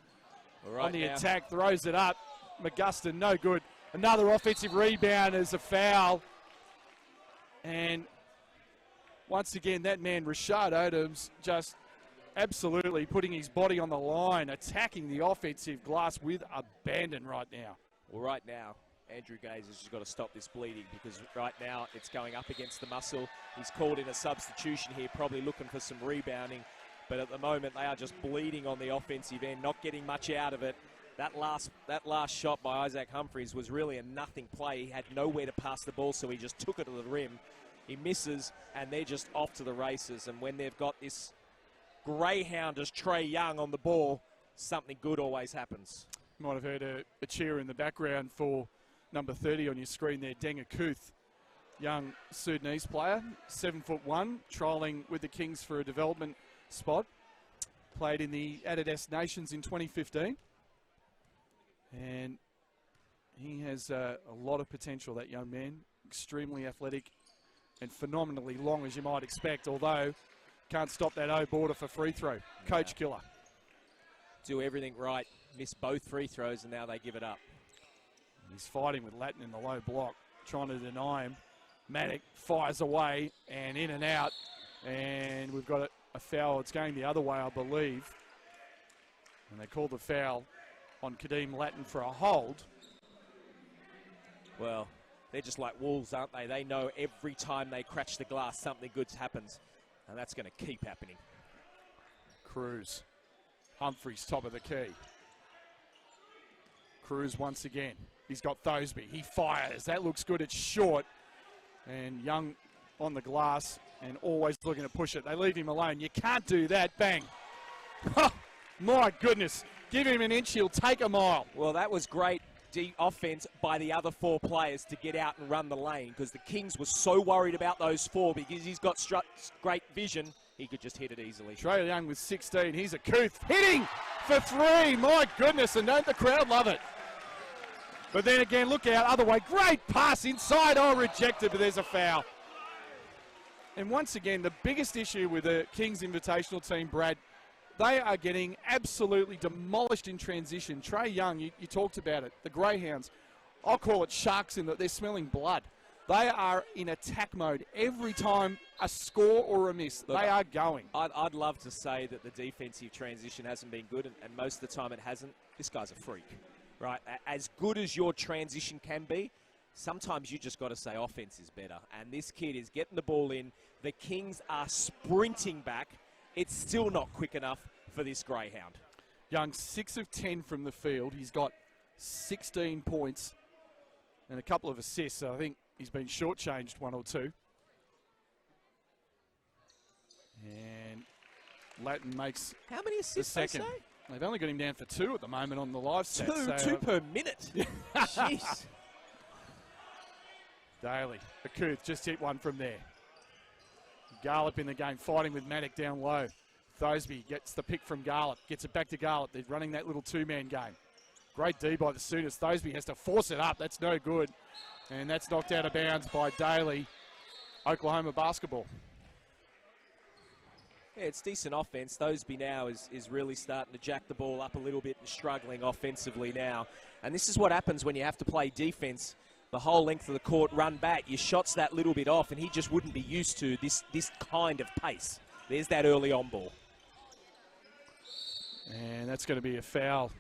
On the attack, throws it up. McGustin, no good. Another offensive rebound is a foul. And once again, that man, Rashad Odoms, just absolutely putting his body on the line, attacking the offensive glass with abandon right now. Well, right now, Andrew Gaze has just got to stop this bleeding, because right now it's going up against the muscle. He's called in a substitution here, probably looking for some rebounding. But at the moment, they are just bleeding on the offensive end, not getting much out of it. That last shot by Isaac Humphries was really a nothing play. He had nowhere to pass the ball, so he just took it to the rim. He misses, and they're just off to the races. And when they've got this greyhound as Trey Young on the ball, something good always happens. You might have heard a cheer in the background for number 30 on your screen there, Denga Kuth. Young Sudanese player, 7'1", trialling with the Kings for a development spot. Played in the Adidas Nations in 2015. And he has a lot of potential, that young man. Extremely athletic and phenomenally long, as you might expect, although can't stop that O-border for free throw. Coach killer. Do everything right, miss both free throws, and now they give it up. He's fighting with Latin in the low block, trying to deny him. Maddock fires away and in and out, and we've got a foul. It's going the other way, I believe. And they called the foul on Kadeem Latin for a hold. Well, they're just like wolves, aren't they? They know every time they crash the glass, something good happens, and that's going to keep happening. Cruz. Humphries, top of the key. Cruz once again. He's got Thosby. He fires. That looks good. It's short. And Young on the glass and always looking to push it. They leave him alone. You can't do that. Bang. My goodness. Give him an inch, he'll take a mile. Well, that was great offense by the other four players to get out and run the lane, because the Kings were so worried about those four, because he's got great vision. He could just hit it easily. Trey Young with 16. He's a Kuth. Hitting for three. My goodness. And don't the crowd love it? But then again, look out. Other way. Great pass inside. Oh, rejected, but there's a foul. And once again, the biggest issue with the Kings Invitational team, Brad, they are getting absolutely demolished in transition. Trey Young, you talked about it. The Greyhounds. I'll call it sharks in that they're smelling blood. They are in attack mode every time a score or a miss. Look, they are going. I'd love to say that the defensive transition hasn't been good, and most of the time it hasn't. This guy's a freak, right? As good as your transition can be, sometimes you just got to say offense is better. And this kid is getting the ball in. The Kings are sprinting back. It's still not quick enough for this Greyhound. Young, 6 of 10 from the field. He's got 16 points and a couple of assists, so I think he's been shortchanged one or two. And Latin makes how many assists the second. They've only got him down for 2 at the moment on the live stats. Two per minute. Jeez. Daly, Akuth just hit one from there. Garlip in the game, fighting with Maddock down low. Thosby gets the pick from Garlip, gets it back to Garlip. They're running that little two-man game. Great D by the Sooners. Thosby has to force it up. That's no good. And that's knocked out of bounds by Daly. Oklahoma basketball. Yeah, it's decent offense. Thosby now is really starting to jack the ball up a little bit and struggling offensively now. And this is what happens when you have to play defense. The whole length of the court, run back. Your shot's that little bit off, and he just wouldn't be used to this kind of pace. There's that early on ball. And that's going to be a foul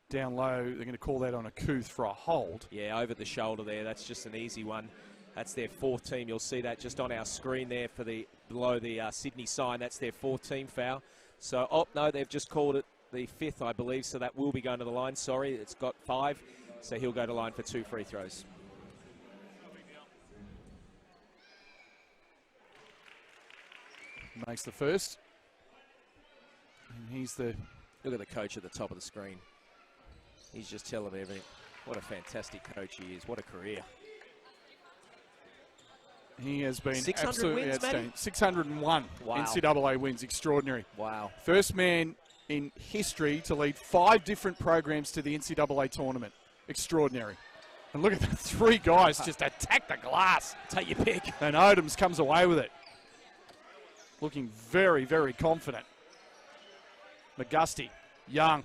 down low. They're going to call that on Akuth for a hold. Yeah, over the shoulder there. That's just an easy one. That's their 4th team. You'll see that just on our screen there for below the Sydney sign. That's their 4th team foul. So, oh, no, they've just called it the 5th, I believe. So that will be going to the line. Sorry, it's got 5. So he'll go to line for 2 free throws. Makes the first. And he's the... Look at the coach at the top of the screen. He's just telling everything. What a fantastic coach he is. What a career. He has been 600 absolutely wins, outstanding. Matty? 601 Wow. NCAA wins. Extraordinary. Wow. First man in history to lead 5 different programs to the NCAA tournament. Extraordinary. And look at the 3 guys just attack the glass. Take your pick. And Odoms comes away with it. Looking very, very confident. McGusty. Young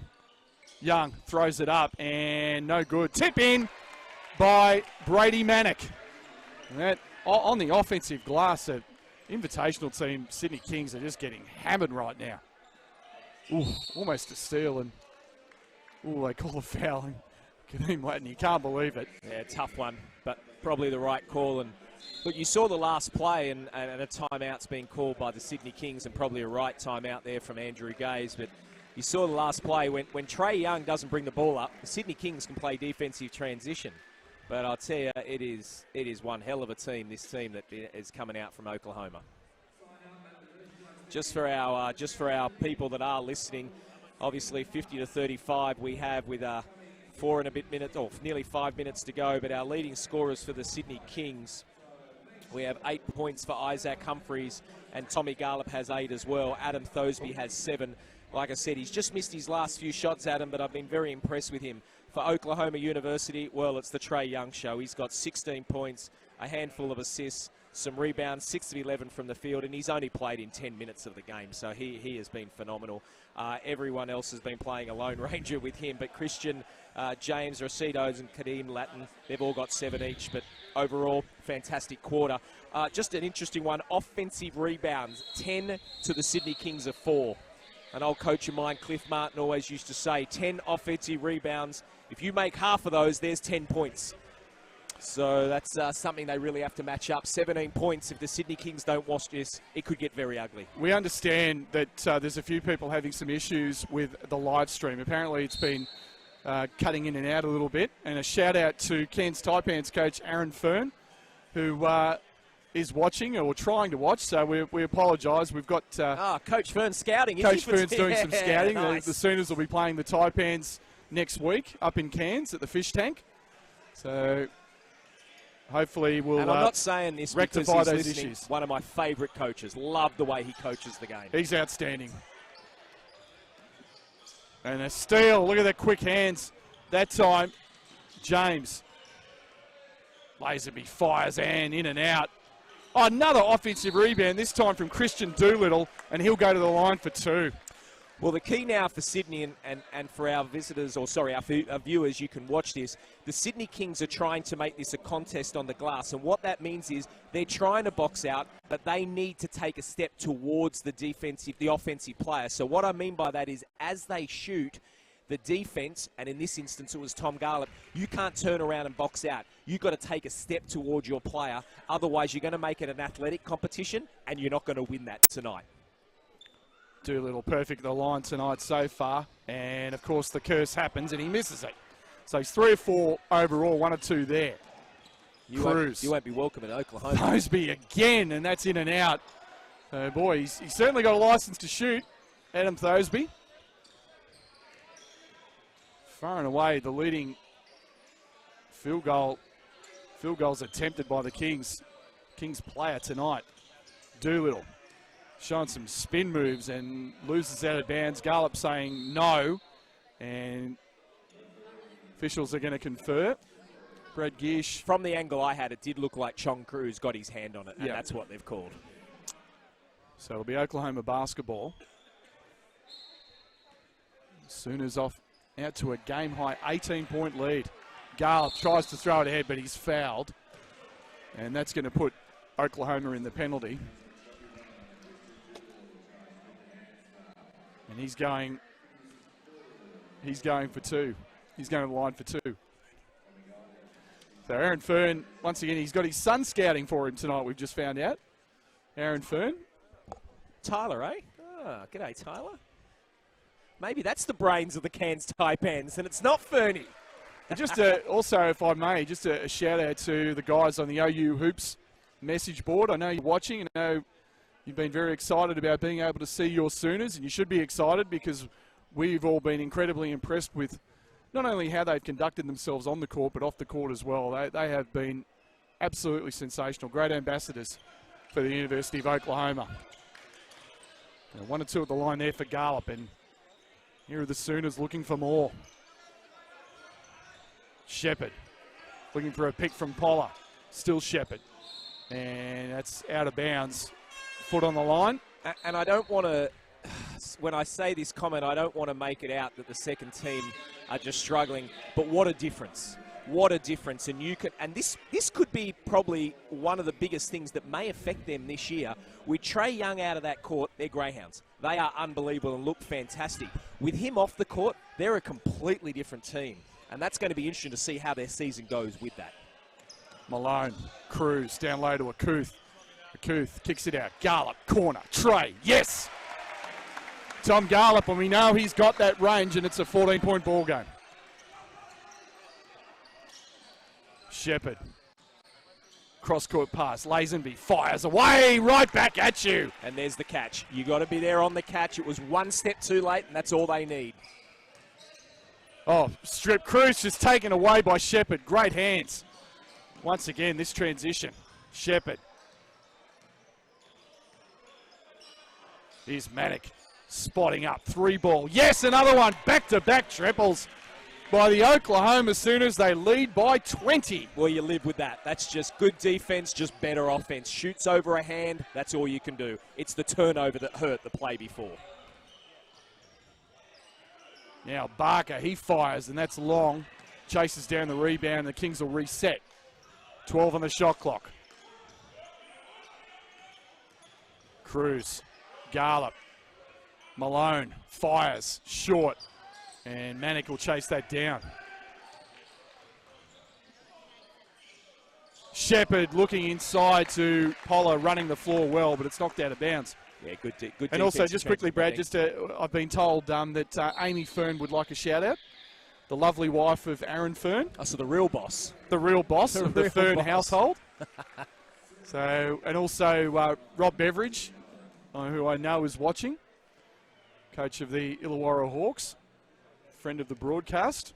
throws it up and no good. Tip in by Brady Manick. And that, on the offensive glass, the invitational team, Sydney Kings, are just getting hammered right now. Ooh, almost a steal. And ooh, they call a foul. Kadeem Latin, you can't believe it. Yeah, tough one, but probably the right call. And look, you saw the last play, and a timeout's been called by the Sydney Kings, and probably a right timeout there from Andrew Gaze. But you saw the last play when Trey Young doesn't bring the ball up, the Sydney Kings can play defensive transition. But I'll tell you, it is one hell of a team. This team that is coming out from Oklahoma. Just for our people that are listening, obviously 50-35 we have with 4 and a bit minutes, or nearly 5 minutes to go. But our leading scorers for the Sydney Kings, we have 8 points for Isaac Humphries, and Tommy Garlop has 8 as well. Adam Thosby has 7. Like I said, he's just missed his last few shots, Adam, but I've been very impressed with him. For Oklahoma University, well, it's the Trey Young show. He's got 16 points, a handful of assists, some rebounds, 6 of 11 from the field, and he's only played in 10 minutes of the game, so he has been phenomenal. Everyone else has been playing a Lone Ranger with him, but Christian, James, Rasidos, and Kadeem Latin, they've all got 7 each, but overall, fantastic quarter. Just an interesting one, offensive rebounds, 10 to the Sydney Kings of 4. An old coach of mine, Cliff Martin, always used to say, 10 offensive rebounds. If you make half of those, there's 10 points. So that's something they really have to match up. 17 points. If the Sydney Kings don't watch this, it could get very ugly. We understand that there's a few people having some issues with the live stream. Apparently it's been cutting in and out a little bit. And a shout out to Cairns Taipans coach Aaron Fern, who is watching or trying to watch. So we apologise. We've got Coach Fern scouting. Coach Fern's doing some scouting. Nice. The Sooners will be playing the Taipans next week up in Cairns at the Fish Tank. So hopefully we'll and I'm not saying this rectify because he's those listening. issues. One of my favourite coaches. Love the way he coaches the game. He's outstanding. And a steal. Look at that quick hands. That time, James. Lazenby fires Ann in and out. Oh, another offensive rebound, this time from Christian Doolittle, and he'll go to the line for 2. Well, the key now for Sydney and for our visitors, or sorry, our viewers, you can watch this. The Sydney Kings are trying to make this a contest on the glass, and what that means is they're trying to box out, but they need to take a step towards the offensive player. So what I mean by that is as they shoot, the defense, and in this instance it was Tom Garlop, you can't turn around and box out. You've got to take a step towards your player. Otherwise, you're going to make it an athletic competition, and you're not going to win that tonight. Doolittle perfect at the line tonight so far. And, of course, the curse happens, and he misses it. So he's 3 or 4 overall, 1 or 2 there. You Cruz. won't be welcome in Oklahoma. Thosby again, and that's in and out. Oh, boy, he's certainly got a license to shoot, Adam Thosby. Far and away the leading field goals attempted by the Kings player tonight. Doolittle showing some spin moves and loses out of bounds. Garlop saying no, and officials are going to confer. Brad Gish. From the angle I had, it did look like Chong Cruz got his hand on it, and that's what they've called. So it'll be Oklahoma basketball. Sooners off out to a game-high 18-point lead. Garlop tries to throw it ahead, but he's fouled. And that's going to put Oklahoma in the penalty. And he's going for 2. He's going to the line for 2. So Aaron Fern, once again, he's got his son scouting for him tonight, we've just found out. Aaron Fern. Tyler, eh? G'day, Tyler. Maybe that's the brains of the Cairns Taipans, and it's not Fernie. Just also, if I may, just a shout out to the guys on the OU Hoops message board. I know you're watching, and I know you've been very excited about being able to see your Sooners, and you should be excited because we've all been incredibly impressed with not only how they've conducted themselves on the court, but off the court as well. They have been absolutely sensational. Great ambassadors for the University of Oklahoma. 1 or 2 at the line there for Garlop, and here are the Sooners looking for more. Shepherd looking for a pick from Poller. Still Shepherd. And that's out of bounds. Foot on the line. And I don't want to, when I say this comment, I don't want to make it out that the second team are just struggling. But what a difference. What a difference. And this could be probably one of the biggest things that may affect them this year. With Trey Young out of that court, they're greyhounds. They are unbelievable and look fantastic. With him off the court, they're a completely different team. And that's going to be interesting to see how their season goes with that. Malone, Cruz, down low to Akuth. Akuth kicks it out. Garlop, corner, Trey, yes! Tom Garlop, and we know he's got that range, and it's a 14-point ball game. Shepherd. Cross-court pass. Lazenby fires away, right back at you. And there's the catch. You got to be there on the catch. It was one step too late, and that's all they need. Oh, strip. Cruz just taken away by Shepherd. Great hands. Once again, this transition. Shepherd. Here's Manick spotting up. 3-ball. Yes, another one. Back-to-back triples by the Oklahoma Sooners. They lead by 20. Well, you live with that. That's just good defense, just better offense. Shoots over a hand, that's all you can do. It's the turnover that hurt the play before. Now Barker, he fires, and that's long. Chases down the rebound. The Kings will reset. 12 on the shot clock. Cruz, Garlop, Malone fires, short, and Manick will chase that down. Shepherd looking inside to Poller, running the floor well, but it's knocked out of bounds. Yeah, good. And also, just quickly, Brad, I've been told that Amy Fern would like a shout-out. The lovely wife of Aaron Fern. Oh, so the real boss. The real boss of the Fern household. So, and also Rob Beveridge, who I know is watching. Coach of the Illawarra Hawks. Friend of the broadcast.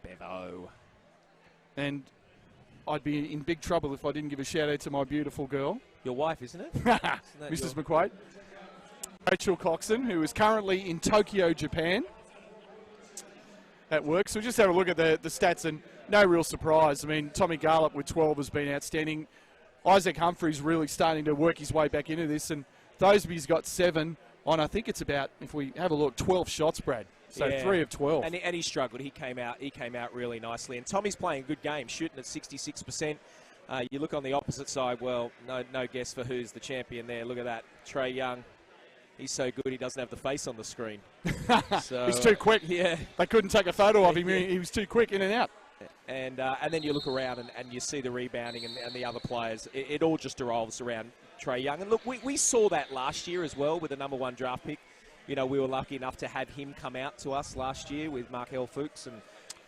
Bevo. And I'd be in big trouble if I didn't give a shout-out to my beautiful girl. Your wife, isn't it? Mrs. McQuaid. Rachel Coxon, who is currently in Tokyo, Japan, at work. So we'll just have a look at the stats, and no real surprise. I mean, Tommy Garlop with 12 has been outstanding. Isaac Humphries really starting to work his way back into this, and Thoseby's got 7 on, I think it's about, if we have a look, 12 shots, Brad. So yeah. 3 of 12. And he struggled. He came out really nicely. And Tommy's playing a good game, shooting at 66%. You look on the opposite side, well, no guess for who's the champion there. Look at that. Trey Young. He's so good he doesn't have the face on the screen. So, he's too quick. Yeah. They couldn't take a photo of him. Yeah. He was too quick in and out. And then you look around and you see the rebounding and the other players. It all just revolves around Trey Young. And look, we saw that last year as well with the #1 draft pick. You know, we were lucky enough to have him come out to us last year with Markel Fuchs,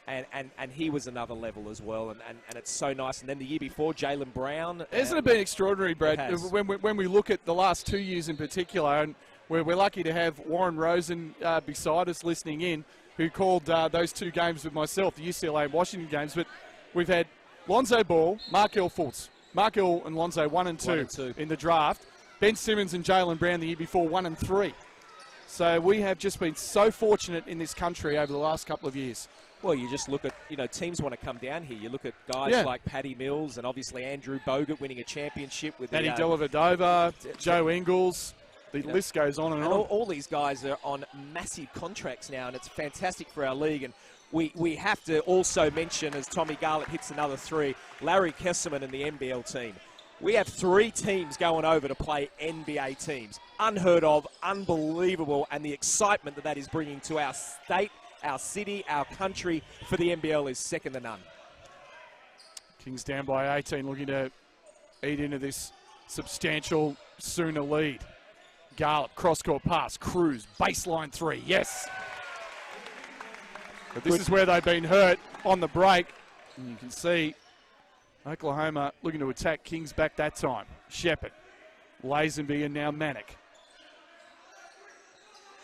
and he was another level as well. And it's so nice. And then the year before, Jaylen Brown. Hasn't it been extraordinary, Brad? When we look at the last 2 years in particular, and we're lucky to have Warren Rosen beside us listening in, who called those 2 games with myself, the UCLA and Washington games. But we've had Lonzo Ball, Markel Fultz. Markel and Lonzo 1 and 2 in the draft. Ben Simmons and Jaylen Brown the year before 1 and 3. So we have just been so fortunate in this country over the last couple of years. Well, you just look at, teams want to come down here. You look at guys like Paddy Mills and obviously Andrew Bogut winning a championship with Eddie Dellavedova, Joe Ingles. The list goes on and on. All these guys are on massive contracts now, and it's fantastic for our league. And we have to also mention, as Tommy Garlett hits another 3, Larry Kesselman and the NBL team. We have 3 teams going over to play NBA teams. Unheard of, unbelievable, and the excitement that is bringing to our state, our city, our country for the NBL is second to none. Kings down by 18, looking to eat into this substantial Sooner lead. Garlop, cross-court pass, Cruz, baseline 3, yes. But this is where they've been hurt on the break. And you can see Oklahoma looking to attack Kings back that time. Shepherd, Lazenby, and now Manick.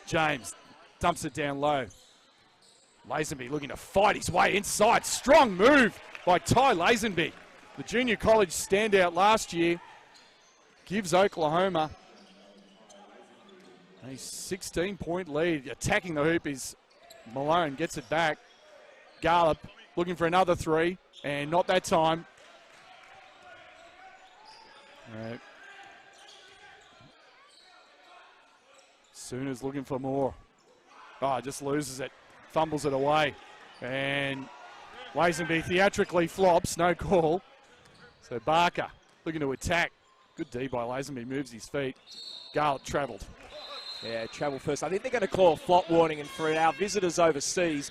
James dumps it down low. Lazenby looking to fight his way inside. Strong move by Ty Lazenby. The junior college standout last year gives Oklahoma a 16-point lead. Attacking the hoop is Malone. Gets it back. Garlop looking for another 3, and not that time. Right. Sooners looking for more. Oh, just loses it. Fumbles it away. And Lazenby theatrically flops. No call. So Barker looking to attack. Good D by Lazenby. Moves his feet. Garlop travelled. Yeah, travel first. I think they're going to call a flop warning, and for our visitors overseas,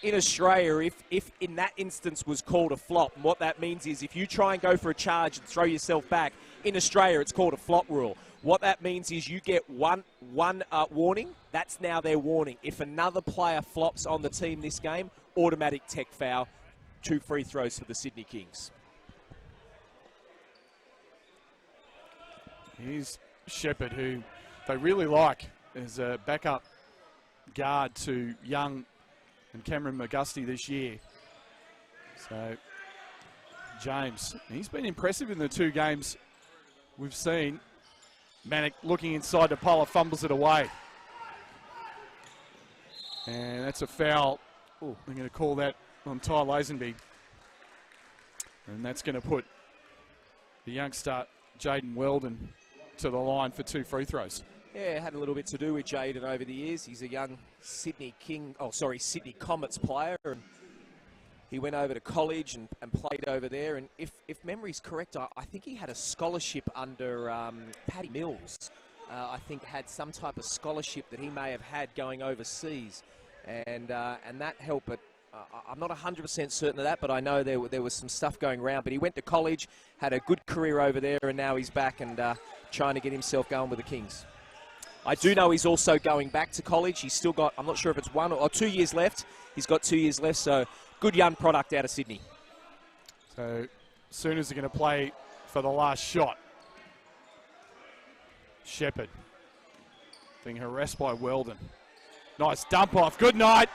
in Australia, if in that instance was called a flop, and what that means is if you try and go for a charge and throw yourself back, in Australia it's called a flop rule. What that means is you get one warning, that's now their warning. If another player flops on the team this game, automatic tech foul, 2 free throws for the Sydney Kings. Here's Shepherd, who they really like as a backup guard to Young and Cameron McGusty this year. So James, he's been impressive in the 2 games we've seen. Manic looking inside to Pola, fumbles it away. And that's a foul. Ooh, they're going to call that on Ty Lazenby. And that's going to put the youngster, Jaden Weldon, to the line for 2 free throws. Yeah, had a little bit to do with Jaden over the years. He's a young Sydney Comets player, and he went over to college and played over there. And if memory's correct, I think he had a scholarship under Paddy Mills. I think had some type of scholarship that he may have had going overseas, and that helped. But I'm not 100% certain of that, but I know there was some stuff going around. But he went to college, had a good career over there, and now he's back and trying to get himself going with the Kings. I do know he's also going back to college. He's still got, I'm not sure if it's 1 or 2 years left. He's got 2 years left, so good young product out of Sydney. So Sooners are going to play for the last shot. Shepherd being harassed by Weldon. Nice dump off. Good night.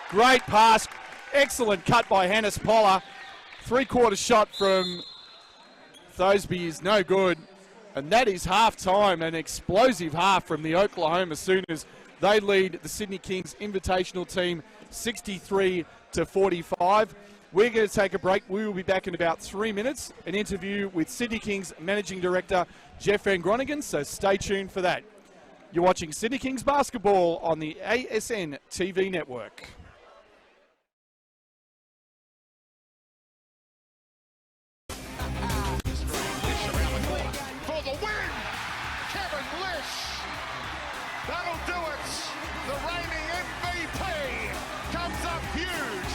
Great pass. Excellent cut by Hannes Poller. 3-quarter shot from Thosby is no good. And that is half-time, an explosive half from the Oklahoma Sooners. They lead the Sydney Kings Invitational team 63-45. We're going to take a break. We will be back in about 3 minutes. An interview with Sydney Kings Managing Director Jeff Van Groningen, so stay tuned for that. You're watching Sydney Kings basketball on the ASNTV network. That'll do it. The reigning MVP comes up huge.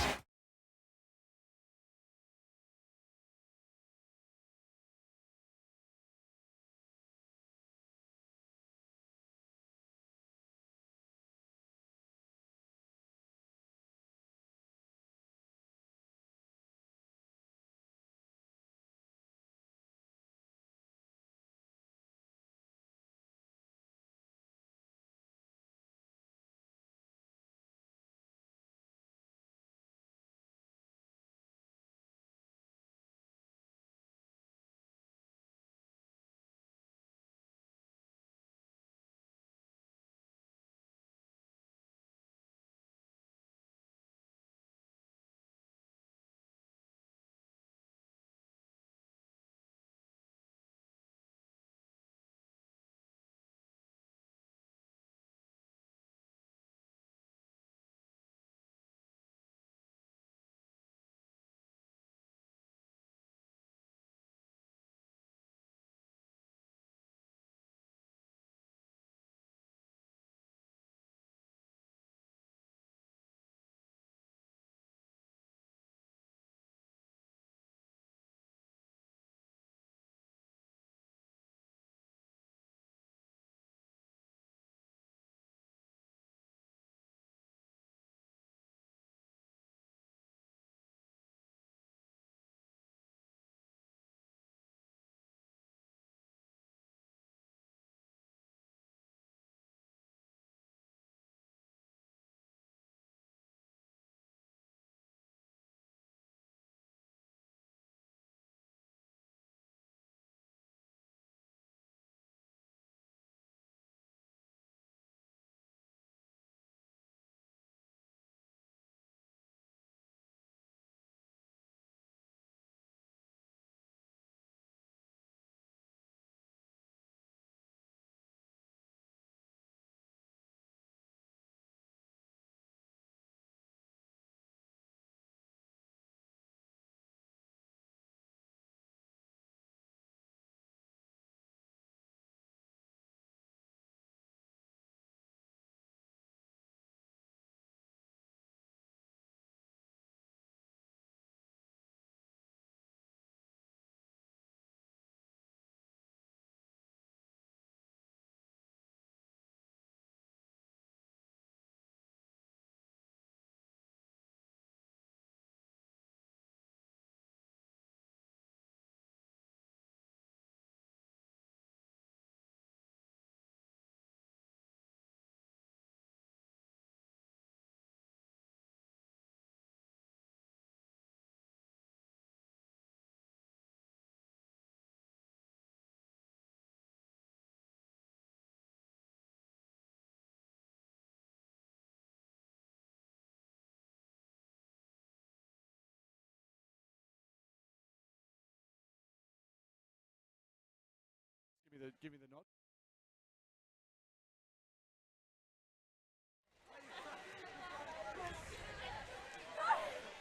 Give me the nod.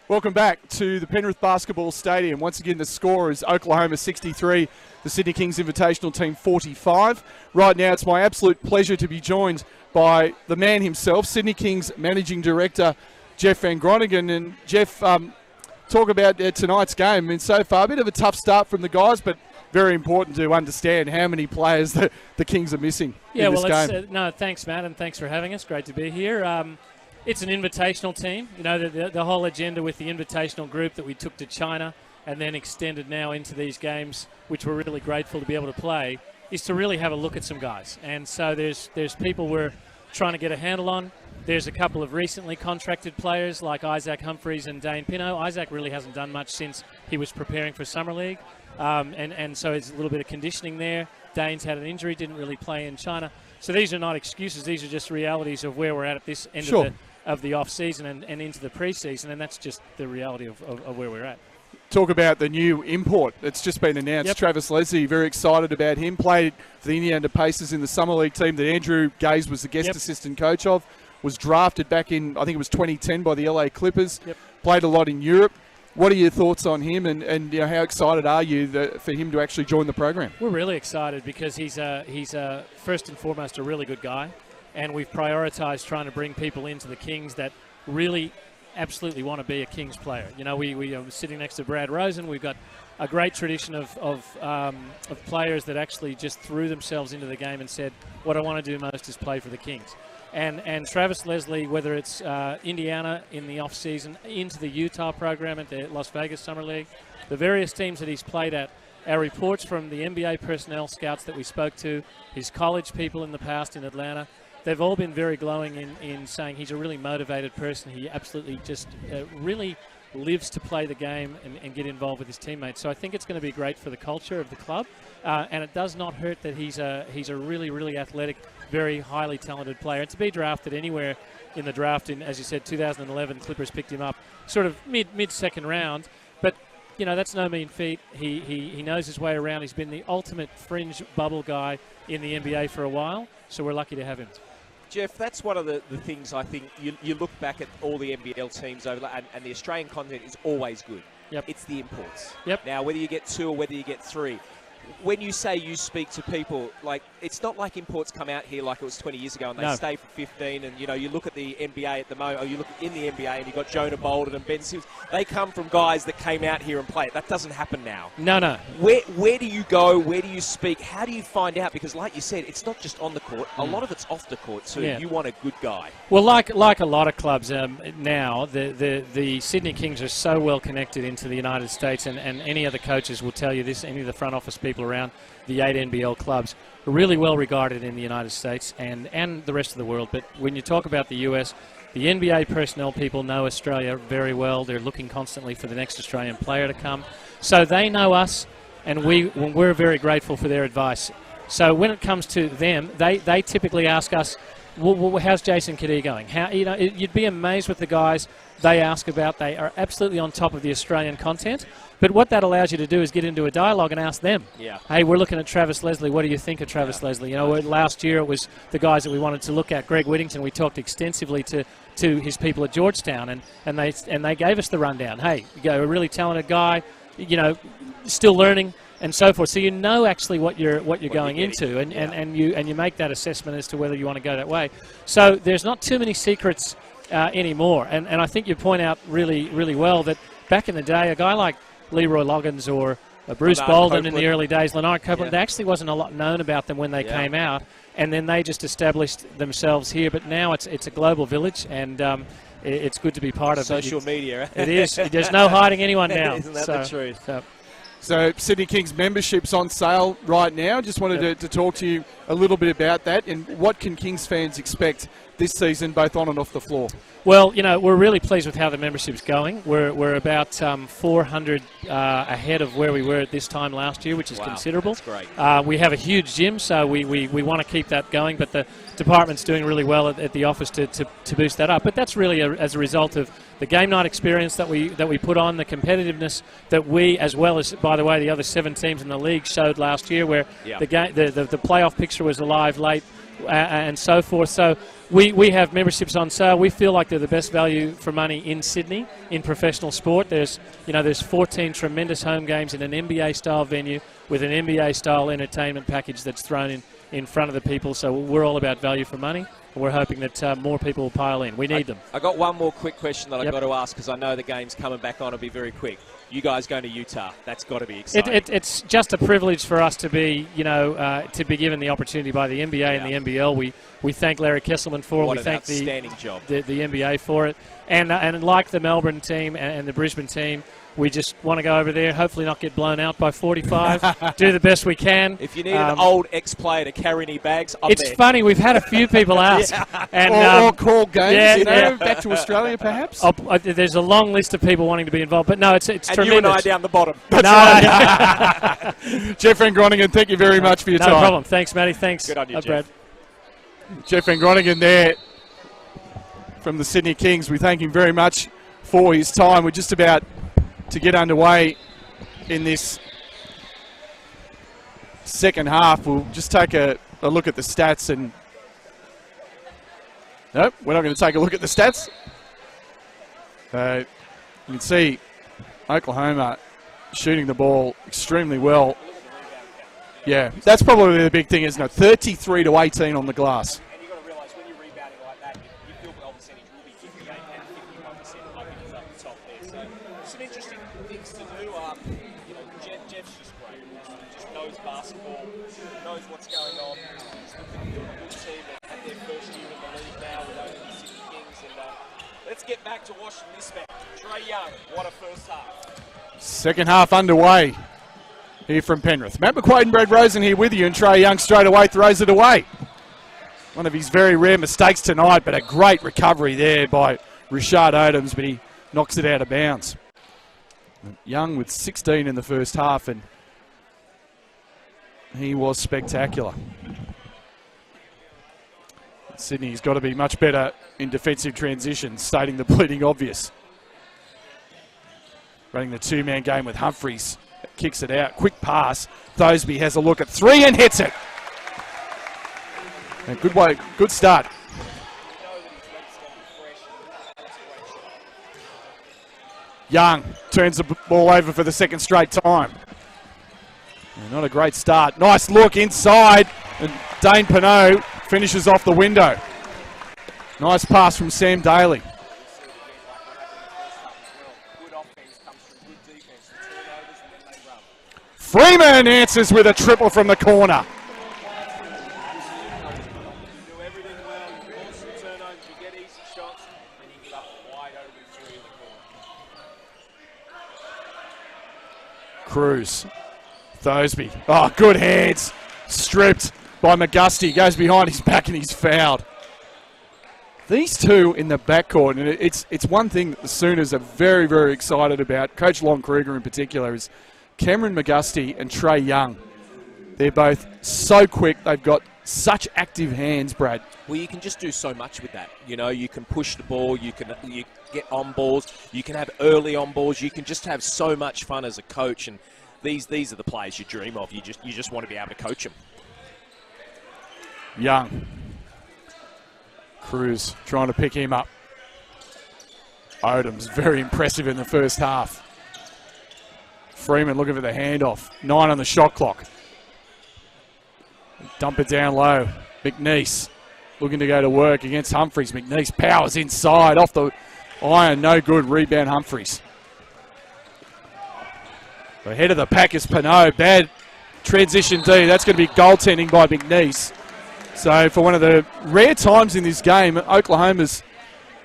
Welcome back to the Penrith Basketball Stadium. Once again, the score is Oklahoma 63, the Sydney Kings Invitational team 45. Right now, it's my absolute pleasure to be joined by the man himself, Sydney Kings Managing Director, Jeff Van Groningen. And Jeff, talk about tonight's game. I mean, so far, a bit of a tough start from the guys, but very important to understand how many players the Kings are missing in this game. No, thanks, Matt, and thanks for having us. Great to be here. It's an invitational team. You know, the whole agenda with the invitational group that we took to China and then extended now into these games, which we're really grateful to be able to play, is to really have a look at some guys. And so there's people we're trying to get a handle on. There's a couple of recently contracted players like Isaac Humphries and Dane Pinot. Isaac really hasn't done much since he was preparing for Summer League. And so it's a little bit of conditioning there. Dane's had an injury, didn't really play in China. So these are not excuses. These are just realities of where we're at this end of the off-season and into the pre-season, and that's just the reality of where we're at. Talk about the new import that's just been announced. Yep. Travis Leslie, very excited about him. Played for the Indiana Pacers in the Summer League team that Andrew Gaze was the guest assistant coach of. Was drafted back in, I think it was 2010 by the LA Clippers. Yep. Played a lot in Europe. What are your thoughts on him, and you know, how excited are you for him to actually join the program? We're really excited because he's first and foremost a really good guy, and we've prioritised trying to bring people into the Kings that really absolutely want to be a Kings player. You know, we are sitting next to Brad Rosen. We've got a great tradition of players that actually just threw themselves into the game and said, what I want to do most is play for the Kings. And Travis Leslie, whether it's Indiana in the off-season, into the Utah program at the Las Vegas Summer League, the various teams that he's played at, our reports from the NBA personnel scouts that we spoke to, his college people in the past in Atlanta, they've all been very glowing in saying he's a really motivated person. He absolutely just really lives to play the game and get involved with his teammates. So I think it's going to be great for the culture of the club. And it does not hurt that he's a really, really athletic, very highly talented player. And to be drafted anywhere in the draft in, as you said, 2011, Clippers picked him up sort of mid-second round. But, you know, that's no mean feat. He knows his way around. He's been the ultimate fringe bubble guy in the NBA for a while. So we're lucky to have him. Jeff, that's one of the things I think you look back at all the NBL teams over, and the Australian content is always good. Yep. It's the imports. Yep. Now, whether you get 2 or whether you get 3, when you say you speak to people, like, it's not like imports come out here like it was 20 years ago and they stay for 15, and, you know, you look at the NBA at the moment, or you look in the NBA and you've got Jonah Bolden and Ben Simmons. They come from guys that came out here and played. That doesn't happen now. No. Where do you go? Where do you speak? How do you find out? Because like you said, it's not just on the court. A lot of it's off the court too. Yeah. You want a good guy. Well, like a lot of clubs now, the Sydney Kings are so well connected into the United States, and any other coaches will tell you this, any of the front office people around the 8 NBL clubs are really well regarded in the United States and the rest of the world. But when you talk about the US, the NBA personnel people know Australia very well. They're looking constantly for the next Australian player to come. So they know us, and we're very grateful for their advice. So when it comes to them, they typically ask us, well, how's Jason Kadee going? You'd be amazed with the guys they ask about. They are absolutely on top of the Australian content. But what that allows you to do is get into a dialogue and ask them. Yeah. Hey, we're looking at Travis Leslie. What do you think of Travis Leslie? You know, last year it was the guys that we wanted to look at. Greg Whittington, we talked extensively to his people at Georgetown, and they gave us the rundown. Hey, you go, a really talented guy, you know, still learning, and so forth. So you know actually what you're going into, and you make that assessment as to whether you want to go that way. So there's not too many secrets anymore. And I think you point out really, really well that back in the day, a guy like Leroy Loggins or Bruce Bolden in the early days, Leonard Copeland, there actually wasn't a lot known about them when they came out, and then they just established themselves here. But now it's a global village, and it's good to be part of social media. It is. There's no hiding anyone now. Isn't that the truth? So Sydney Kings membership's on sale right now. Just wanted to talk to you a little bit about that, and what can Kings fans expect this season, both on and off the floor? Well, we're really pleased with how the membership's going. We're about 400 ahead of where we were at this time last year, which is considerable. That's great. We have a huge gym, so we want to keep that going, but the department's doing really well at the office to boost that up. But that's really as a result of the game night experience that we put on, the competitiveness that we, as well as, by the way, the other 7 teams in the league showed last year, where the playoff picture was alive late and so forth. So we have memberships on sale. We feel like they're the best value for money in Sydney in professional sport. There's 14 tremendous home games in an NBA-style venue with an NBA-style entertainment package that's thrown in front of the people. So we're all about value for money. We're hoping that more people will pile in. We need them. I got one more quick question that I've got to ask, because I know the game's coming back on. It'll be very quick. You guys going to Utah? That's got to be exciting. It's just a privilege for us to be, to be given the opportunity by the NBA and the NBL. We thank Larry Kesselman for it. What we thank outstanding job. The NBA for it. And like the Melbourne team and the Brisbane team, we just want to go over there, hopefully not get blown out by 45, do the best we can. If you need an old ex-player to carry any bags, it's there. Funny, we've had a few people ask. And, or call games, back to Australia perhaps? There's a long list of people wanting to be involved, but no, it's and tremendous. You and I down the bottom. Jeff Van Groningen, thank you very much for your time. No problem. Thanks, Matty. Thanks. Good on you, Jeff. Brad. Jeff Van Groningen there from the Sydney Kings. We thank him very much for his time. We're just about to get underway in this second half. We'll just take a look at the stats, and nope, we're not going to take a look at the stats. You can see Oklahoma shooting the ball extremely well. Yeah, that's probably the big thing, isn't it? 33-18 on the glass. And you've got to realise when you're rebounding like that, your field goal percentage will be 58 and 51%, like it is up the top there. So some interesting things to do. Jeff's just great. Just knows basketball, knows what's going on. He's looking at a good team that had their first year in the league now with over the Sydney Kings. And let's get back to watching this match. Trae Young, what a first half. Second half underway here from Penrith. Matt McQuaid and Brad Rosen here with you, and Trae Young straight away throws it away. One of his very rare mistakes tonight, but a great recovery there by Rashad Odoms, but he knocks it out of bounds. Young with 16 in the first half, and he was spectacular. Sydney's got to be much better in defensive transitions, stating the bleeding obvious. Running the two-man game with Humphries. Kicks it out. Quick pass. Thoseby has a look at 3 and hits it. And good start. Young turns the ball over for the second straight time. And not a great start. Nice look inside. And Dane Pinot finishes off the window. Nice pass from Sam Daly. Freeman answers with a triple from the corner. Do everything well, you force some turnovers, you get easy shots, and you get up wide open 3 in the corner. Cruz. Thoseby. Oh, good hands. Stripped by McGusty. Goes behind his back and he's fouled. These two in the backcourt, and it's one thing that the Sooners are very, very excited about. Coach Lon Kruger in particular is Cameron McGusty and Trae Young. They're both so quick. They've got such active hands, Brad. Well, you can just do so much with that. You can push the ball. You get on balls. You can have early on balls. You can just have so much fun as a coach. And these are the players you dream of. You just want to be able to coach them. Young. Cruz trying to pick him up. Odoms very impressive in the first half. Freeman looking for the handoff. 9 on the shot clock. Dump it down low. McNeese looking to go to work against Humphries. McNeese powers inside off the iron. No good. Rebound Humphries. Ahead of the pack is Pinot. Bad transition D. That's going to be goaltending by McNeese. So for one of the rare times in this game, Oklahoma's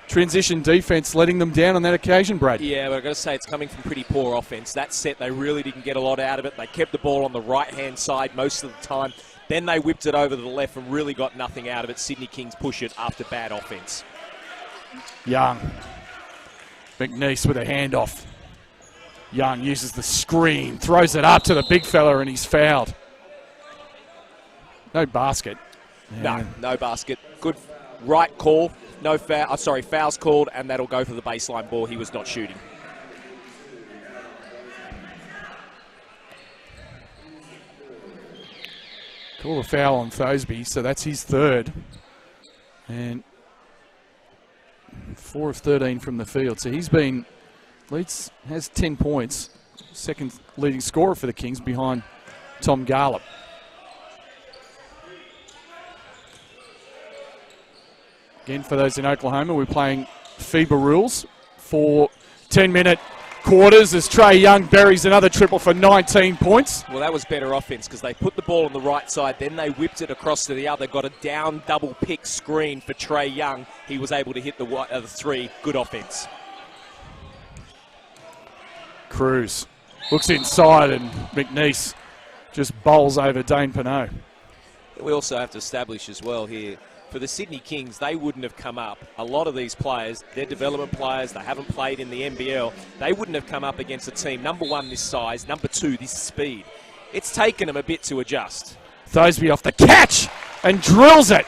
transition defense letting them down on that occasion, Brad. Yeah, but I've got to say it's coming from pretty poor offense. That set, they really didn't get a lot out of it. They kept the ball on the right-hand side most of the time. Then they whipped it over to the left and really got nothing out of it. Sydney Kings push it after bad offense. Young. McNeese with a handoff. Young uses the screen, throws it up to the big fella, and he's fouled. No basket. No, no basket. Good right call. No foul. Foul's called, and that'll go for the baseline ball. He was not shooting. Call a foul on Thosby, so that's his third. And 4 of 13 from the field. So he's been, has 10 points. Second leading scorer for the Kings behind Tom Garlop. Again, for those in Oklahoma, we're playing FIBA rules for 10-minute quarters as Trae Young buries another triple for 19 points. Well, that was better offense because they put the ball on the right side, then they whipped it across to the other, got a down double pick screen for Trae Young. He was able to hit the three. Good offense. Cruz looks inside and McNeese just bowls over Dane Pinot. We also have to establish as well here, for the Sydney Kings, they wouldn't have come up. A lot of these players, they're development players, they haven't played in the NBL. They wouldn't have come up against a team, number one, this size, number two, this speed. It's taken them a bit to adjust. Thosby off the catch and drills it.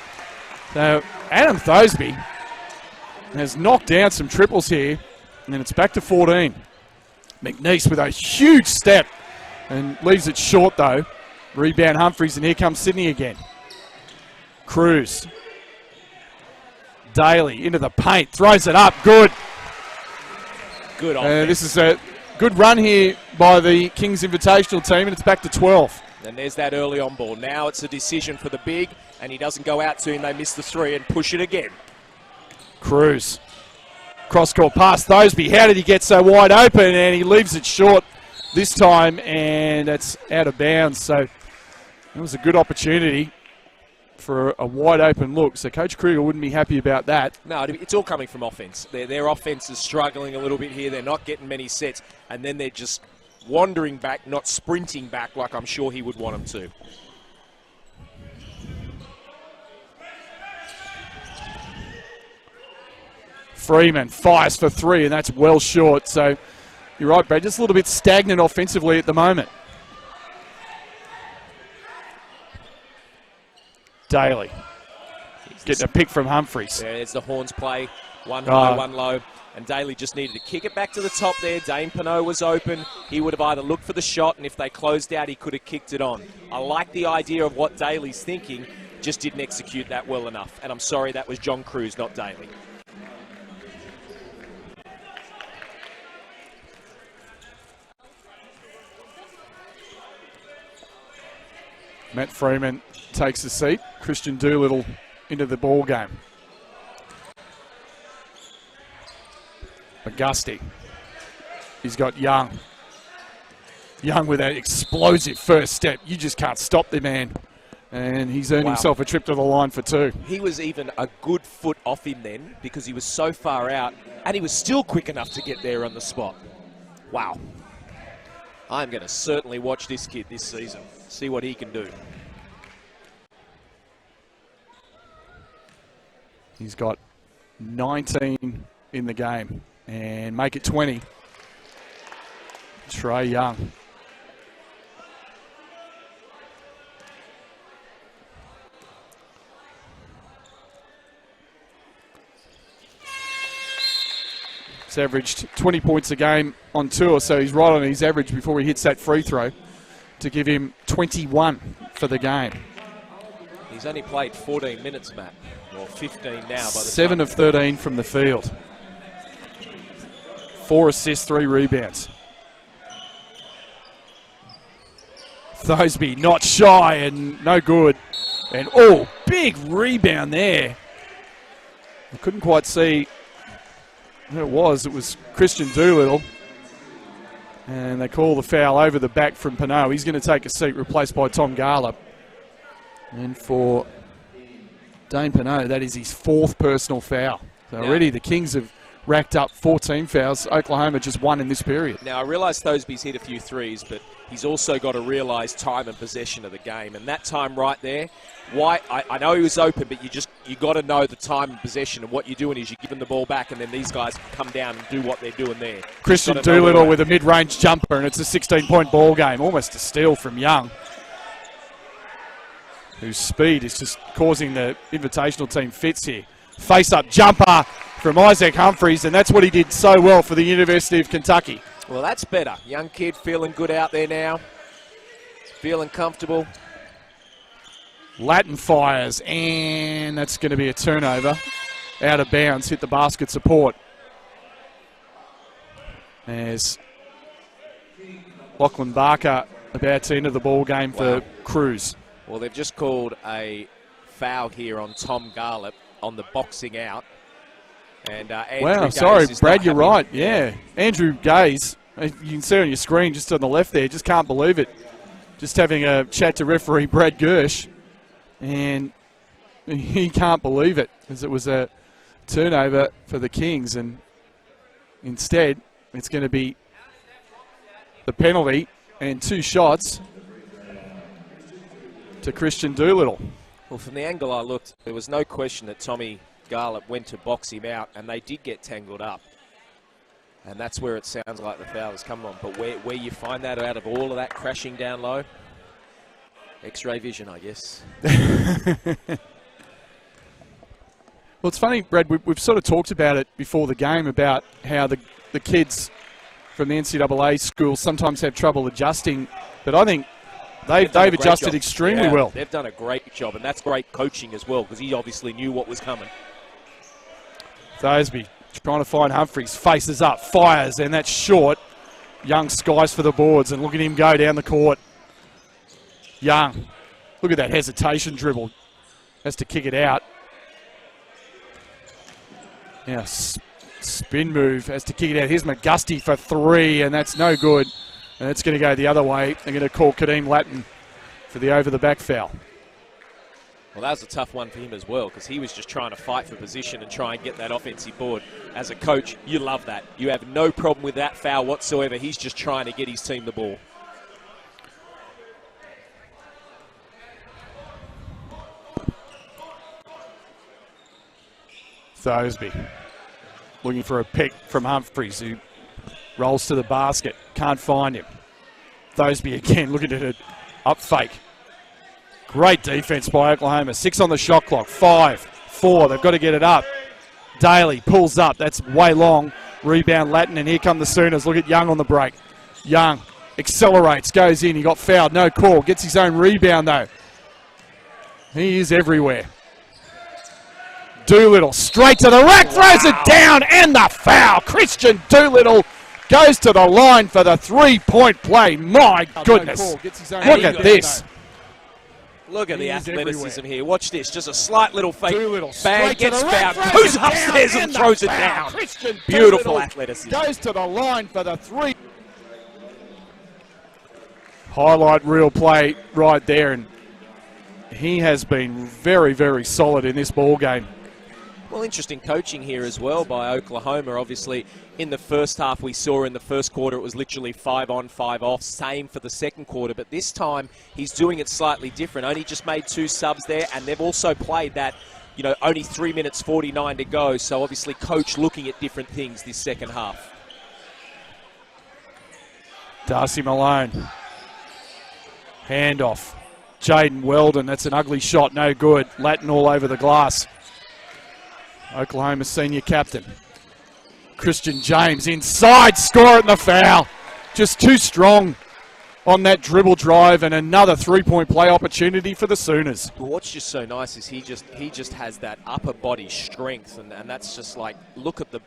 So Adam Thosby has knocked down some triples here, and then it's back to 14. McNeese with a huge step and leaves it short though. Rebound Humphries, and here comes Sydney again. Cruz. Daly into the paint, throws it up, good. Good offense. This is a good run here by the Kings Invitational team, and it's back to 12. And there's that early on ball. Now it's a decision for the big, and he doesn't go out to him. They miss the three and push it again. Cruz. Cross-court pass, Thosby. How did he get so wide open? And he leaves it short this time, and it's out of bounds. So it was a good opportunity for a wide-open look. So Coach Kruger wouldn't be happy about that. No, it's all coming from offense. Their offense is struggling a little bit here. They're not getting many sets, and then they're just wandering back, not sprinting back like I'm sure he would want them to. Freeman fires for three, and that's well short. So you're right, Brad, just a little bit stagnant offensively at the moment. Daly getting a pick from Humphries. Yeah, it's the Horns play. One high, one low. And Daly just needed to kick it back to the top there. Dane Pinot was open. He would have either looked for the shot, and if they closed out, he could have kicked it on. I like the idea of what Daly's thinking, just didn't execute that well enough. And I'm sorry, that was John Cruz, not Daly. Matt Freeman takes a seat. Christian Doolittle into the ball game. Augusti. He's got Young. Young with that explosive first step. You just can't stop the man. And he's earned himself a trip to the line for two. He was even a good foot off him then because he was so far out, and he was still quick enough to get there on the spot. Wow. I'm going to certainly watch this kid this season, see what he can do. He's got 19 in the game and make it 20. Trae Young. He's averaged 20 points a game on tour, so he's right on his average before he hits that free throw to give him 21 for the game. He's only played 14 minutes, Matt, or 15 now. By the 7 of 13 from the field. 4 assists, 3 rebounds. Thosby not shy and no good. And oh, big rebound there. I couldn't quite see who it was. It was Christian Doolittle. And they call the foul over the back from Pinot. He's going to take a seat, replaced by Tom Garlop. And for Dane Pinot, that is his 4th personal foul. So already the Kings have racked up 14 fouls. Oklahoma just won in this period. Now, I realise Thosby's hit a few threes, but he's also got to realise time and possession of the game. And that time right there, I know he was open, but you got to know the time and possession. And what you're doing is you're giving the ball back, and then these guys can come down and do what they're doing there. Christian Doolittle with a mid-range jumper, and it's a 16-point ball game. Almost a steal from Young, whose speed is just causing the Invitational team fits here. Face-up jumper from Isaac Humphries, and that's what he did so well for the University of Kentucky. Well, that's better. Young kid feeling good out there now, feeling comfortable. Latin fires, and that's going to be a turnover. Out of bounds, hit the basket support. There's Lachlan Barker about to enter the ball game for Cruz. Well, they've just called a foul here on Tom Garlip on the boxing out. And Andrew Gaze sorry, is Brad, not you're happy. right. Yeah, Andrew Gaze, you can see on your screen just on the left there, just can't believe it. Just having a chat to referee Brad Gersh, and he can't believe it, as it was a turnover for the Kings, and instead it's going to be the penalty and 2 shots to Christian Doolittle. Well, from the angle I looked, there was no question that Tommy Garlip went to box him out, and they did get tangled up. And that's where it sounds like the foul has come on. But where you find that out of all of that crashing down low, X-ray vision, I guess. Well, it's funny, Brad, we've sort of talked about it before the game, about how the kids from the NCAA schools sometimes have trouble adjusting, but I think they've adjusted extremely well. They've done a great job, and that's great coaching as well, because he obviously knew what was coming. Thosby trying to find Humphries, faces up, fires, and that's short. Young skies for the boards, and look at him go down the court. Young, look at that hesitation dribble. Has to kick it out. Now, spin move, has to kick it out. Here's McGusty for 3, and that's no good. And it's going to go the other way. They're going to call Kadeem Latin for the over-the-back foul. Well, that was a tough one for him as well, because he was just trying to fight for position and try and get that offensive board. As a coach, you love that. You have no problem with that foul whatsoever. He's just trying to get his team the ball. Thosby looking for a pick from Humphries, who rolls to the basket. Can't find him. Thosby again looking at it. Up fake. Great defense by Oklahoma. 6 on the shot clock. 5, 4. They've got to get it up. Daly pulls up. That's way long. Rebound Latin, and here come the Sooners. Look at Young on the break. Young accelerates, goes in. He got fouled. No call. Gets his own rebound, though. He is everywhere. Doolittle straight to the rack, throws it down, and the foul. Christian Doolittle goes to the line for the 3-point play. My goodness. Look at this. Look at the athleticism here. Watch this. Just a slight little fake. Doolittle bang, gets fouled. throws Goes it down, upstairs and the throws it foul. down. Christian Beautiful Doolittle athleticism. goes to the line for the 3. Highlight reel play right there, and he has been very, very solid in this ball game. Well, interesting coaching here as well by Oklahoma. Obviously, in the first half we saw in the first quarter it was literally 5 on, 5 off. Same for the second quarter, but this time he's doing it slightly different. Only just made 2 subs there, and they've also played that, only 3 minutes 49 to go. So obviously coach looking at different things this second half. Darcy Malone. Handoff. Jaden Weldon. That's an ugly shot. No good. Latin all over the glass. Oklahoma senior captain. Christian James inside, score it, and the foul. Just too strong on that dribble drive, and another 3-point play opportunity for the Sooners. Well, what's just so nice is he just has that upper body strength, and that's just like, look at the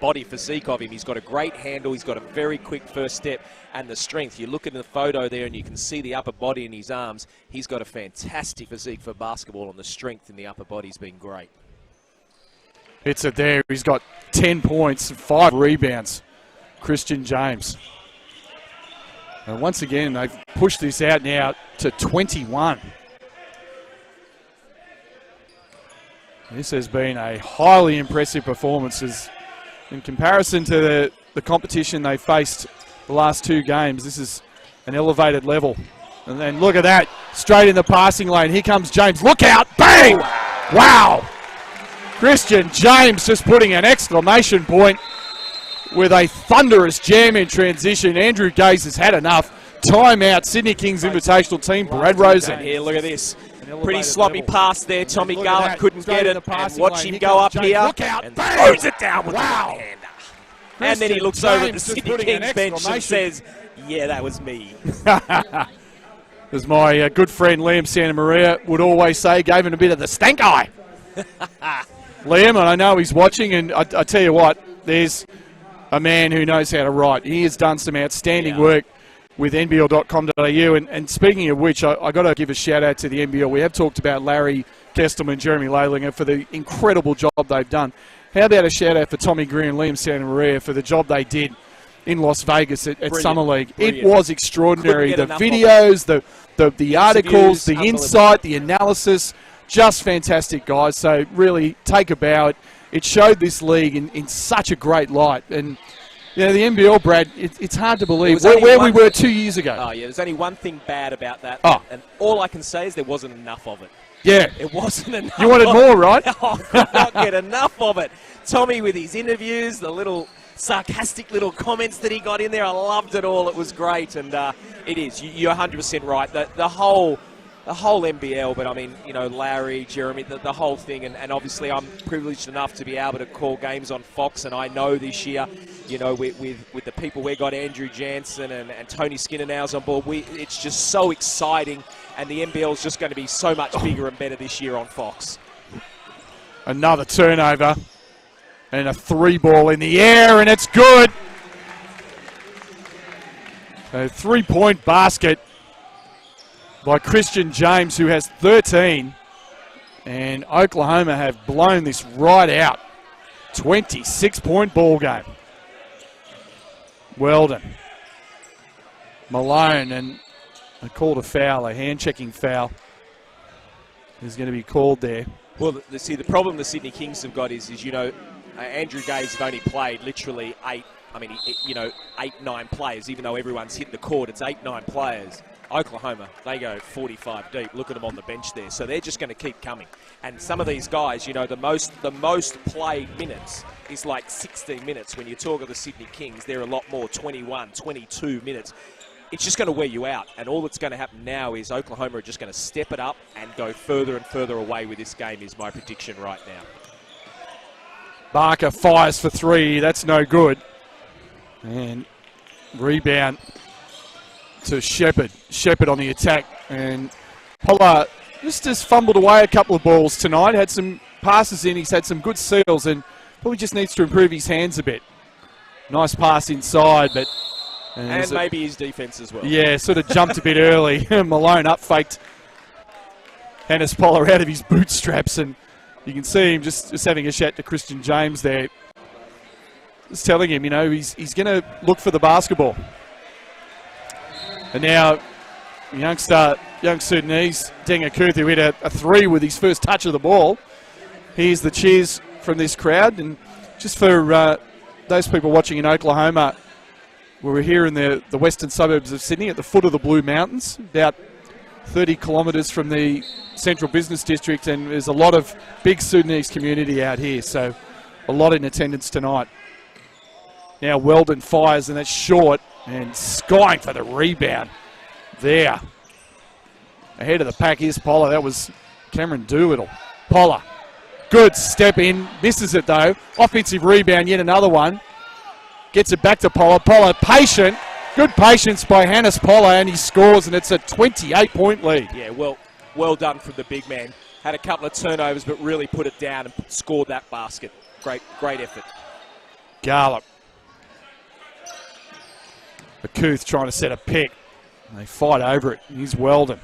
body physique of him. He's got a great handle, he's got a very quick first step, and the strength. You look at the photo there and you can see the upper body in his arms. He's got a fantastic physique for basketball, and the strength in the upper body's been great. It's it there. He's got 10 points, 5 rebounds. Christian James. And once again, they've pushed this out now to 21. This has been a highly impressive performance as In comparison to the competition they faced the last 2 games, this is an elevated level. And then look at that, straight in the passing lane. Here comes James. Look out, bang! Wow! Christian James just putting an exclamation point with a thunderous jam in transition. Andrew Gaze has had enough. Timeout, Sydney Kings Invitational team, Brad Rosen. Here, look at this. Pretty sloppy pass there. Tommy Garlick couldn't get it. And watch him go up here and throws it down with the one-hander. And then he looks over at the Sydney Kings bench and says, yeah, that was me. As my good friend Liam Santa Maria would always say, gave him a bit of the stank eye. Liam, and I know he's watching, and I tell you what, there's a man who knows how to write. He has done some outstanding work with NBL.com.au. And speaking of which, I got to give a shout out to the NBL. We have talked about Larry Kestelman, Jeremy Lalinger for the incredible job they've done. How about a shout out for Tommy Greer and Liam Santa Maria for the job they did in Las Vegas at Summer League? Brilliant. It was extraordinary. The videos, the articles, the insight, the analysis, just fantastic, guys. So really take a bow. It showed this league in such a great light. And you know, the NBL, Brad, it's hard to believe where we were 2 years ago. Oh, yeah, there's only one thing bad about that. Oh. And all I can say is there wasn't enough of it. Yeah. It wasn't enough. You wanted more, right? I could not get enough of it. Tommy with his interviews, the little sarcastic little comments that he got in there, I loved it all. It was great. And it is. You're 100% right. The whole NBL, but I mean, you know, Larry, Jeremy, the whole thing, and obviously I'm privileged enough to be able to call games on Fox, and I know this year, you know, with the people we got, Andrew Jansen and Tony Skinner now's on board, it's just so exciting, and the NBL is just going to be so much bigger and better this year on Fox. Another turnover, and a 3-ball in the air, and it's good. A 3-point basket by Christian James, who has 13, and Oklahoma have blown this right out. 26-point ball game. Weldon, Malone, and they called a foul, a hand-checking foul is going to be called there. Well, see, the problem the Sydney Kings have got is you know, Andrew Gaze have only played literally 8, 9 players, even though everyone's hit the court, it's 8, 9 players. Oklahoma, they go 45 deep. Look at them on the bench there. So they're just going to keep coming. And some of these guys, you know, the most played minutes is like 16 minutes. When you talk of the Sydney Kings, they're a lot more, 21, 22 minutes. It's just going to wear you out. And all that's going to happen now is Oklahoma are just going to step it up and go further and further away with this game is my prediction right now. Barker fires for 3. That's no good. And rebound to Shepherd. Shepherd on the attack. And Pollard just fumbled away a couple of balls tonight. Had some passes in. He's had some good seals and probably just needs to improve his hands a bit. Nice pass inside, but... And maybe his defense as well. Yeah, sort of jumped a bit early. Malone up-faked Hannes Pollard out of his bootstraps, and you can see him just having a shout to Christian James there. Just telling him, you know, he's going to look for the basketball. And now, young Sudanese, Deng Akuth, who hit a 3 with his first touch of the ball. Here's the cheers from this crowd. And just for those people watching in Oklahoma, we're here in the western suburbs of Sydney at the foot of the Blue Mountains, about 30 kilometres from the central business district, and there's a lot of big Sudanese community out here, so a lot in attendance tonight. Now Weldon fires, and that's short, and skying for the rebound there. Ahead of the pack is Pollard. That was Cameron Doolittle. Pollard, good step in, misses it though. Offensive rebound, yet another one. Gets it back to Pollard. Pollard patient. Good patience by Hannes Pollard, and he scores, and it's a 28-point lead. Yeah, well done from the big man. Had a couple of turnovers, but really put it down and scored that basket. Great effort. Garlick. Akuth trying to set a pick. And they fight over it. Here's Weldon.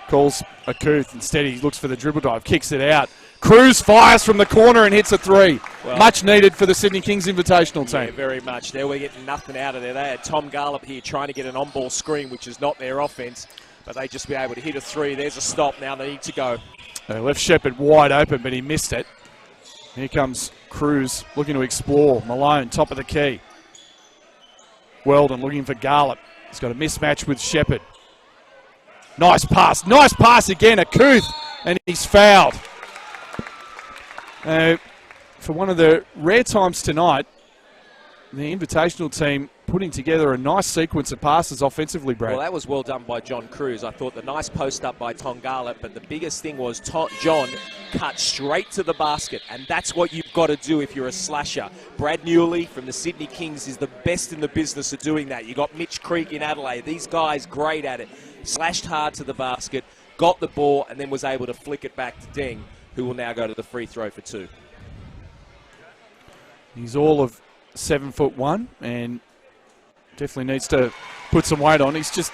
Calls Akuth. Instead, he looks for the dribble drive. Kicks it out. Cruz fires from the corner and hits a 3. Well, much needed for the Sydney Kings Invitational team. Yeah, very much. They were getting nothing out of there. They had Tom Garlick here trying to get an on-ball screen, which is not their offense, but they just be able to hit a 3. There's a stop. Now they need to go. They left Shepherd wide open, but he missed it. Here comes Cruz looking to explore. Malone, top of the key. Weldon looking for Garlop. He's got a mismatch with Shepherd. Nice pass again, Akuth, and he's fouled. For one of the rare times tonight, the Invitational team putting together a nice sequence of passes offensively, Brad. Well, that was well done by John Cruz. I thought the nice post up by Tom Garlett, but the biggest thing was John cut straight to the basket, and that's what you've got to do if you're a slasher. Brad Newley from the Sydney Kings is the best in the business of doing that. You got Mitch Creek in Adelaide. These guys great at it. Slashed hard to the basket, got the ball, and then was able to flick it back to Deng, who will now go to the free throw for 2. He's all of 7'1" and definitely needs to put some weight on. He's just,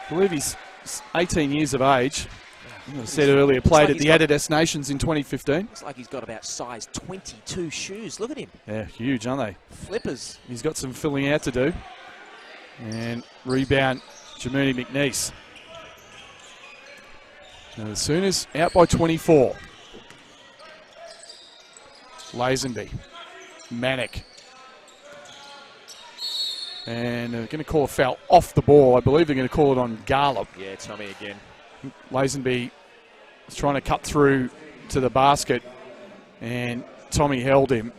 I believe he's 18 years of age. As I said earlier, played at the Adidas Nations in 2015. Looks like he's got about size 22 shoes. Look at him. Yeah, huge, aren't they? Flippers. He's got some filling out to do. And rebound, Jamuni McNeese. Now the Sooners out by 24. Lazenby. Manic. And they're going to call a foul off the ball. I believe they're going to call it on Garlop. Yeah, Tommy again. Lazenby was trying to cut through to the basket, and Tommy held him,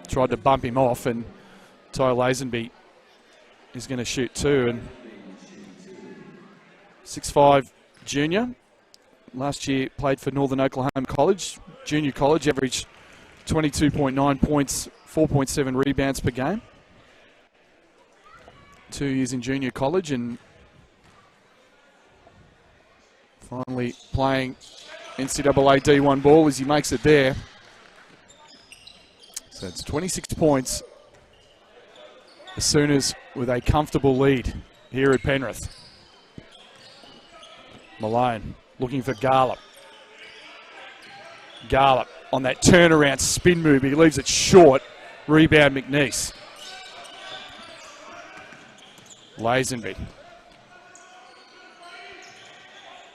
tried to bump him off, and Ty Lazenby is going to shoot 2. And 6'5" junior. Last year played for Northern Oklahoma College. Junior college, averaged 22.9 points, 4.7 rebounds per game. 2 years in junior college and finally playing NCAA D1 ball as he makes it there. So it's 26 points. The Sooners with a comfortable lead here at Penrith. Malone looking for Garlop. Garlop on that turnaround spin move. He leaves it short. Rebound McNeese. Lazenby.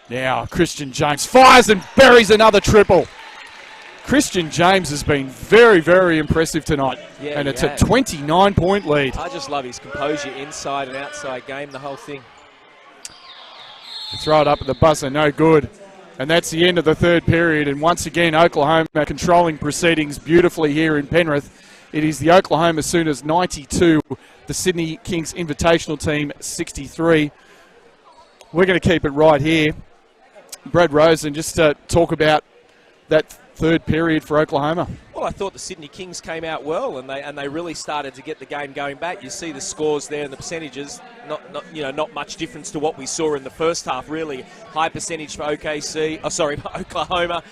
Now Christian James fires and buries another triple. Christian James has been very, very impressive tonight. Yeah, and it's a 29-point lead. I just love his composure, inside and outside game, the whole thing. Throw it up at the buzzer, no good. And that's the end of the third period. And once again, Oklahoma controlling proceedings beautifully here in Penrith. It is the Oklahoma Sooners 92, the Sydney Kings Invitational team 63. We're going to keep it right here. Brad Rosen, just to talk about that third period for Oklahoma. Well, I thought the Sydney Kings came out well, and they really started to get the game going back. You see the scores there and the percentages, not much difference to what we saw in the first half. Really high percentage for Oklahoma.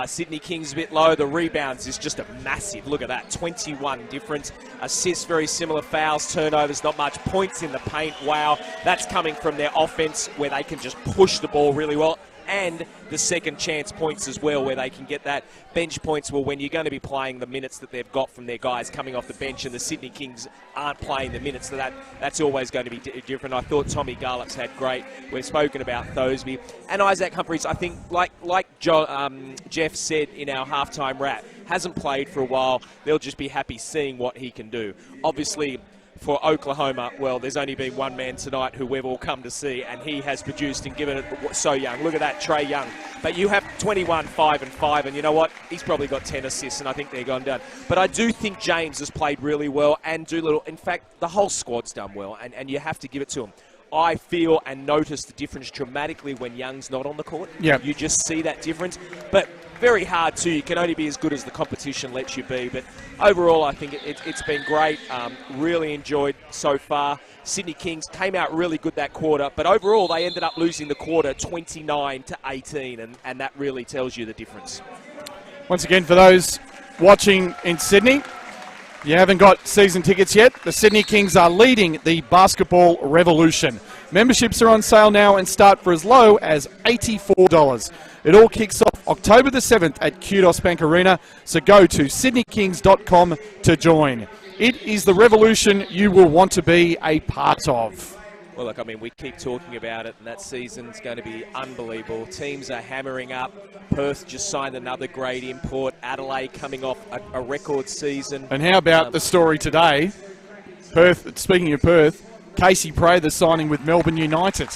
Sydney Kings a bit low. The rebounds is just a massive. Look at that, 21 difference. Assists very similar. Fouls, turnovers, not much. Points in the paint. Wow, that's coming from their offense where they can just push the ball really well. And the second chance points as well, where they can get that. Bench points, well, when you're going to be playing the minutes that they've got from their guys coming off the bench, and the Sydney Kings aren't playing the minutes, so that's always going to be different. I thought Tommy Garlop's had great. We've spoken about Thosby. And Isaac Humphries, I think, like Jeff said in our halftime wrap, hasn't played for a while. They'll just be happy seeing what he can do. Obviously, for Oklahoma, well, there's only been one man tonight who we've all come to see, and he has produced and given it so young. Look at that, Trey Young. But you have 21, 5 and 5, and you know what? He's probably got 10 assists, and I think they're gone down. But I do think James has played really well, and Doolittle. In fact, the whole squad's done well, and you have to give it to him. I feel and notice the difference dramatically when Young's not on the court. Yeah. You just see that difference. But very hard too. You can only be as good as the competition lets you be. But overall, I think it's been great. Really enjoyed so far. Sydney Kings came out really good that quarter, but overall they ended up losing the quarter 29-18, and that really tells you the difference. Once again, for those watching in Sydney, you haven't got season tickets yet, the Sydney Kings are leading the basketball revolution. Memberships are on sale now and start for as low as $84. It all kicks off October the 7th at Kudos Bank Arena, so go to sydneykings.com to join. It is the revolution you will want to be a part of. Well, look, I mean, we keep talking about it, and that season's going to be unbelievable. Teams are hammering up. Perth just signed another great import. Adelaide coming off a record season. And how about the story today? Perth, speaking of Perth, Casey Prather signing with Melbourne United.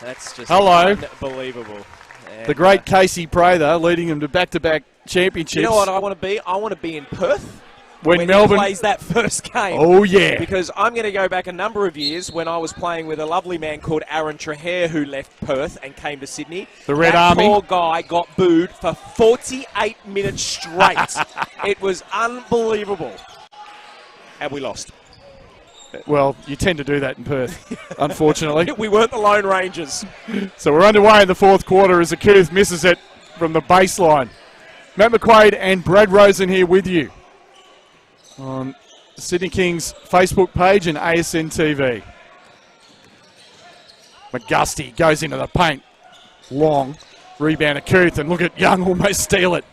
That's just unbelievable. And, the great Casey Prather leading them to back-to-back championships. You know what I want to be? I want to be in Perth. When Melbourne he plays that first game. Oh, yeah. Because I'm going to go back a number of years when I was playing with a lovely man called Aaron Trahair who left Perth and came to Sydney. The Red Army. That poor guy got booed for 48 minutes straight. It was unbelievable. And we lost. Well, you tend to do that in Perth, unfortunately. We weren't the Lone Rangers. So we're underway in the fourth quarter as Akuth misses it from the baseline. Matt McQuaid and Brad Rosen here with you on Sydney Kings Facebook page and ASNTV. McGusty goes into the paint. Long. Rebound Akuth, and look at Young almost steal it.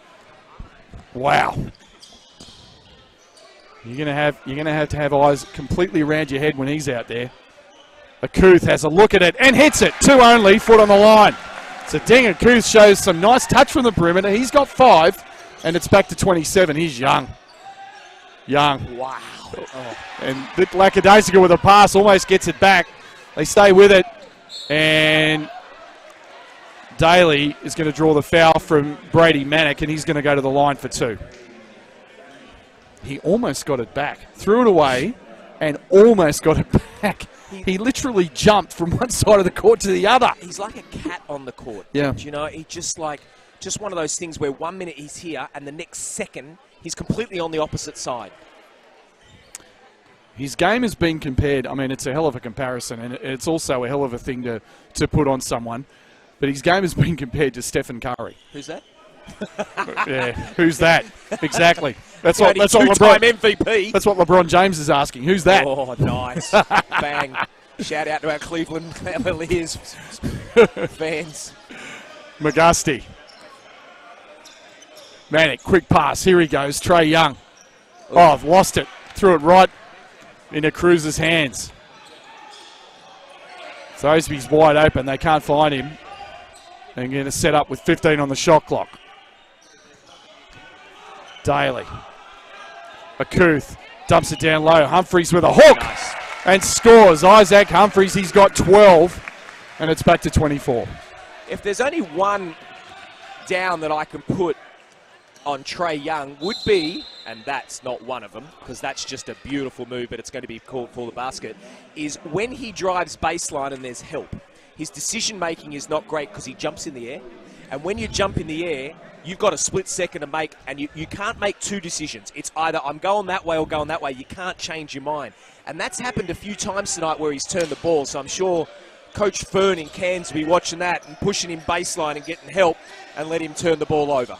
Wow. You're gonna have to have eyes completely around your head when he's out there. Akuth has a look at it and hits it. 2 only, foot on the line. So Deng Akuth shows some nice touch from the perimeter. He's got 5, and it's back to 27. He's Young. Wow. Oh. And lackadaisical with a pass, almost gets it back. They stay with it, and Daly is going to draw the foul from Brady Manick, and he's going to go to the line for 2. He almost got it back. Threw it away and almost got it back. He literally jumped from one side of the court to the other. He's like a cat on the court. Yeah. You know, he just one of those things where 1 minute he's here and the next second he's completely on the opposite side. His game has been compared. I mean, it's a hell of a comparison, and it's also a hell of a thing to put on someone. But his game has been compared to Stephen Curry. Who's that? Yeah, who's that? Exactly. That's what two-time LeBron MVP. That's what LeBron James is asking. Who's that? Oh, nice. Bang. Shout out to our Cleveland Cavaliers fans. McGusty. Manick, quick pass. Here he goes. Trey Young. Oh, I've lost it. Threw it right into Cruz's hands. Thosby's wide open. They can't find him. They're going to set up with 15 on the shot clock. Daly. Akuth dumps it down low. Humphries with a hook. Nice. And scores. Isaac Humphries, he's got 12. And it's back to 24. If there's only one down that I can put on Trey Young would be, and that's not one of them, because that's just a beautiful move, but it's going to be called for the basket, is when he drives baseline and there's help. His decision-making is not great because he jumps in the air. And when you jump in the air, you've got a split second to make, and you can't make two decisions. It's either I'm going that way or going that way. You can't change your mind. And that's happened a few times tonight where he's turned the ball, so I'm sure Coach Fern in Cairns will be watching that and pushing him baseline and getting help and let him turn the ball over.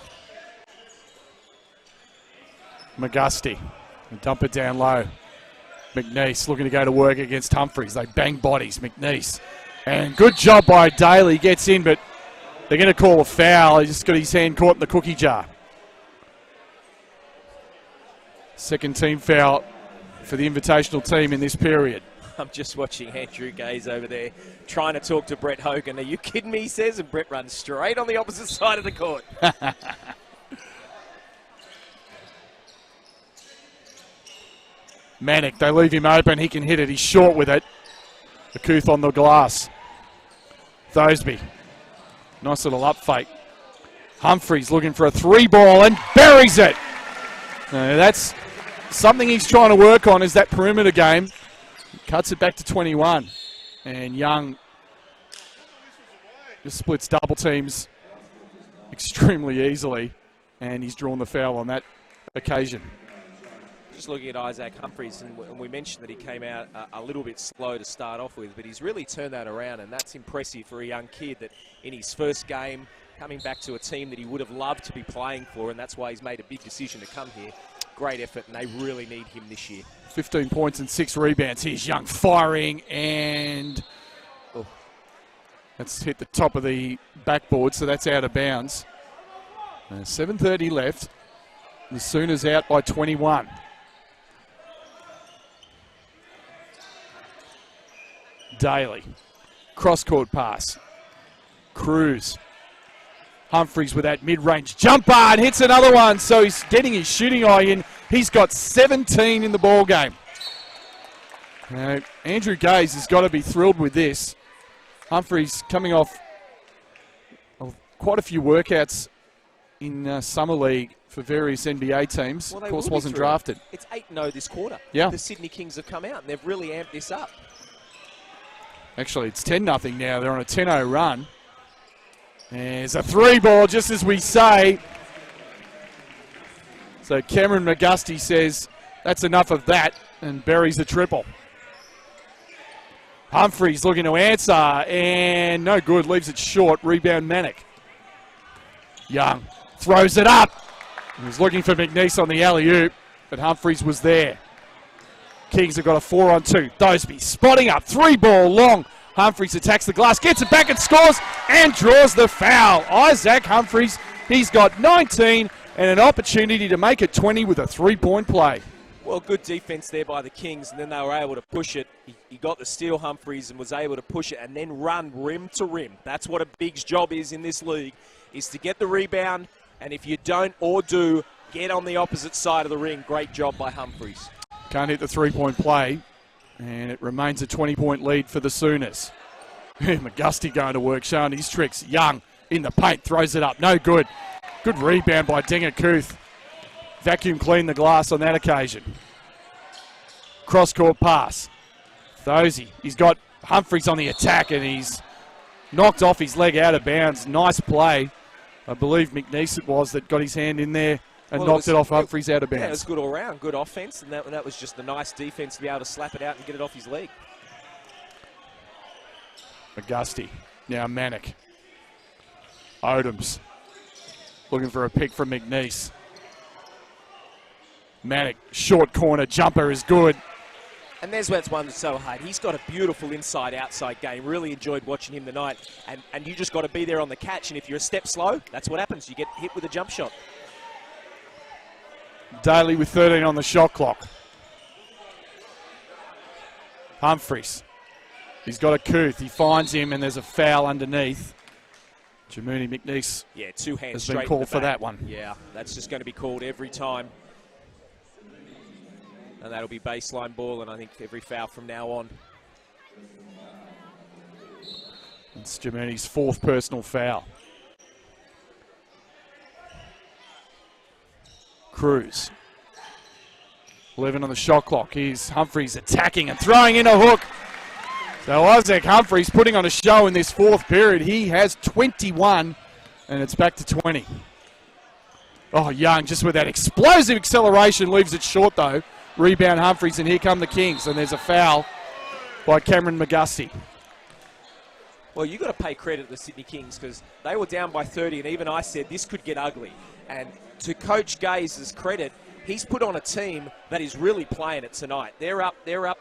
McGusty, dump it down low. McNeese looking to go to work against Humphries. They bang bodies, McNeese. And good job by Daly, gets in, but they're going to call a foul. He just got his hand caught in the cookie jar. Second team foul for the Invitational team in this period. I'm just watching Andrew Gaze over there trying to talk to Brett Hogan. Are you kidding me, he says, and Brett runs straight on the opposite side of the court. Manick, they leave him open. He can hit it. He's short with it. Akuth on the glass. Thosby. Nice little up fake. Humphries looking for a three ball and buries it. That's something he's trying to work on, is that perimeter game. Cuts it back to 21. And Young just splits double teams extremely easily. And he's drawn the foul on that occasion. Just looking at Isaac Humphries, and we mentioned that he came out a little bit slow to start off with, but he's really turned that around, and that's impressive for a young kid that in his first game, coming back to a team that he would have loved to be playing for, and that's why he's made a big decision to come here. Great effort, and they really need him this year. 15 points and 6 rebounds. Here's Young firing, and that's hit the top of the backboard, so that's out of bounds. 7:30 left. The Sooners out by 21. Daly. Cross-court pass. Cruz. Humphries with that mid-range jumper and hits another one. So he's getting his shooting eye in. He's got 17 in the ball game. Now, Andrew Gaze has got to be thrilled with this. Humphries coming off quite a few workouts in Summer League for various NBA teams. Well, of course, wasn't drafted. It's 8-0 this quarter. Yeah. The Sydney Kings have come out and they've really amped this up. Actually, it's 10-0 now. They're on a 10-0 run. There's a 3-ball, just as we say. So Cameron McGusty says, that's enough of that, and buries a triple. Humphries looking to answer, and no good, leaves it short. Rebound Manick. Young throws it up. He was looking for McNeese on the alley-oop, but Humphries was there. Kings have got a 4-on-2. Thoseby spotting up, 3-ball long. Humphries attacks the glass, gets it back and scores, and draws the foul. Isaac Humphries, he's got 19 and an opportunity to make it 20 with a 3-point play. Well, good defense there by the Kings, and then they were able to push it. He got the steal, Humphries, and was able to push it and then run rim to rim. That's what a big's job is in this league, is to get the rebound, and if you don't or do, get on the opposite side of the ring. Great job by Humphries. Can't hit the 3-point play, and it remains a 20-point lead for the Sooners. McGusty going to work, showing his tricks. Young in the paint, throws it up, no good. Good rebound by Dinger Kuth. Vacuum cleaned the glass on that occasion. Cross-court pass. Thosey, he's got Humphries on the attack, and he's knocked off his leg out of bounds. Nice play. I believe McNeese it was that got his hand in there and knocked it off Humphries out of bounds. Yeah, it was good all round, good offense, and that was just a nice defense to be able to slap it out and get it off his leg. McGusty, now Manick. Odoms, looking for a pick from McNeese. Manick, short corner, jumper is good. And there's where it's one that's so hard. He's got a beautiful inside-outside game. Really enjoyed watching him tonight. And you just got to be there on the catch, and if you're a step slow, that's what happens. You get hit with a jump shot. Daly with 13 on the shot clock. Humphries. He's got a Kuth. He finds him, and there's a foul underneath. Jamuni McNeese, yeah, two hands has straight been called in the for back. that one. Yeah, that's just going to be called every time. And that'll be baseline ball, and I think every foul from now on. It's Jamuni's 4th personal foul. Cruz. 11 on the shot clock. Here's Humphries attacking and throwing in a hook. So Isaac Humphries putting on a show in this 4th period. He has 21, and it's back to 20. Oh, Young just with that explosive acceleration leaves it short, though. Rebound Humphries, and here come the Kings, and there's a foul by Cameron McGusty. Well, you've got to pay credit to the Sydney Kings because they were down by 30, and even I said this could get ugly. And to Coach Gaze's credit, he's put on a team that is really playing it tonight. They're up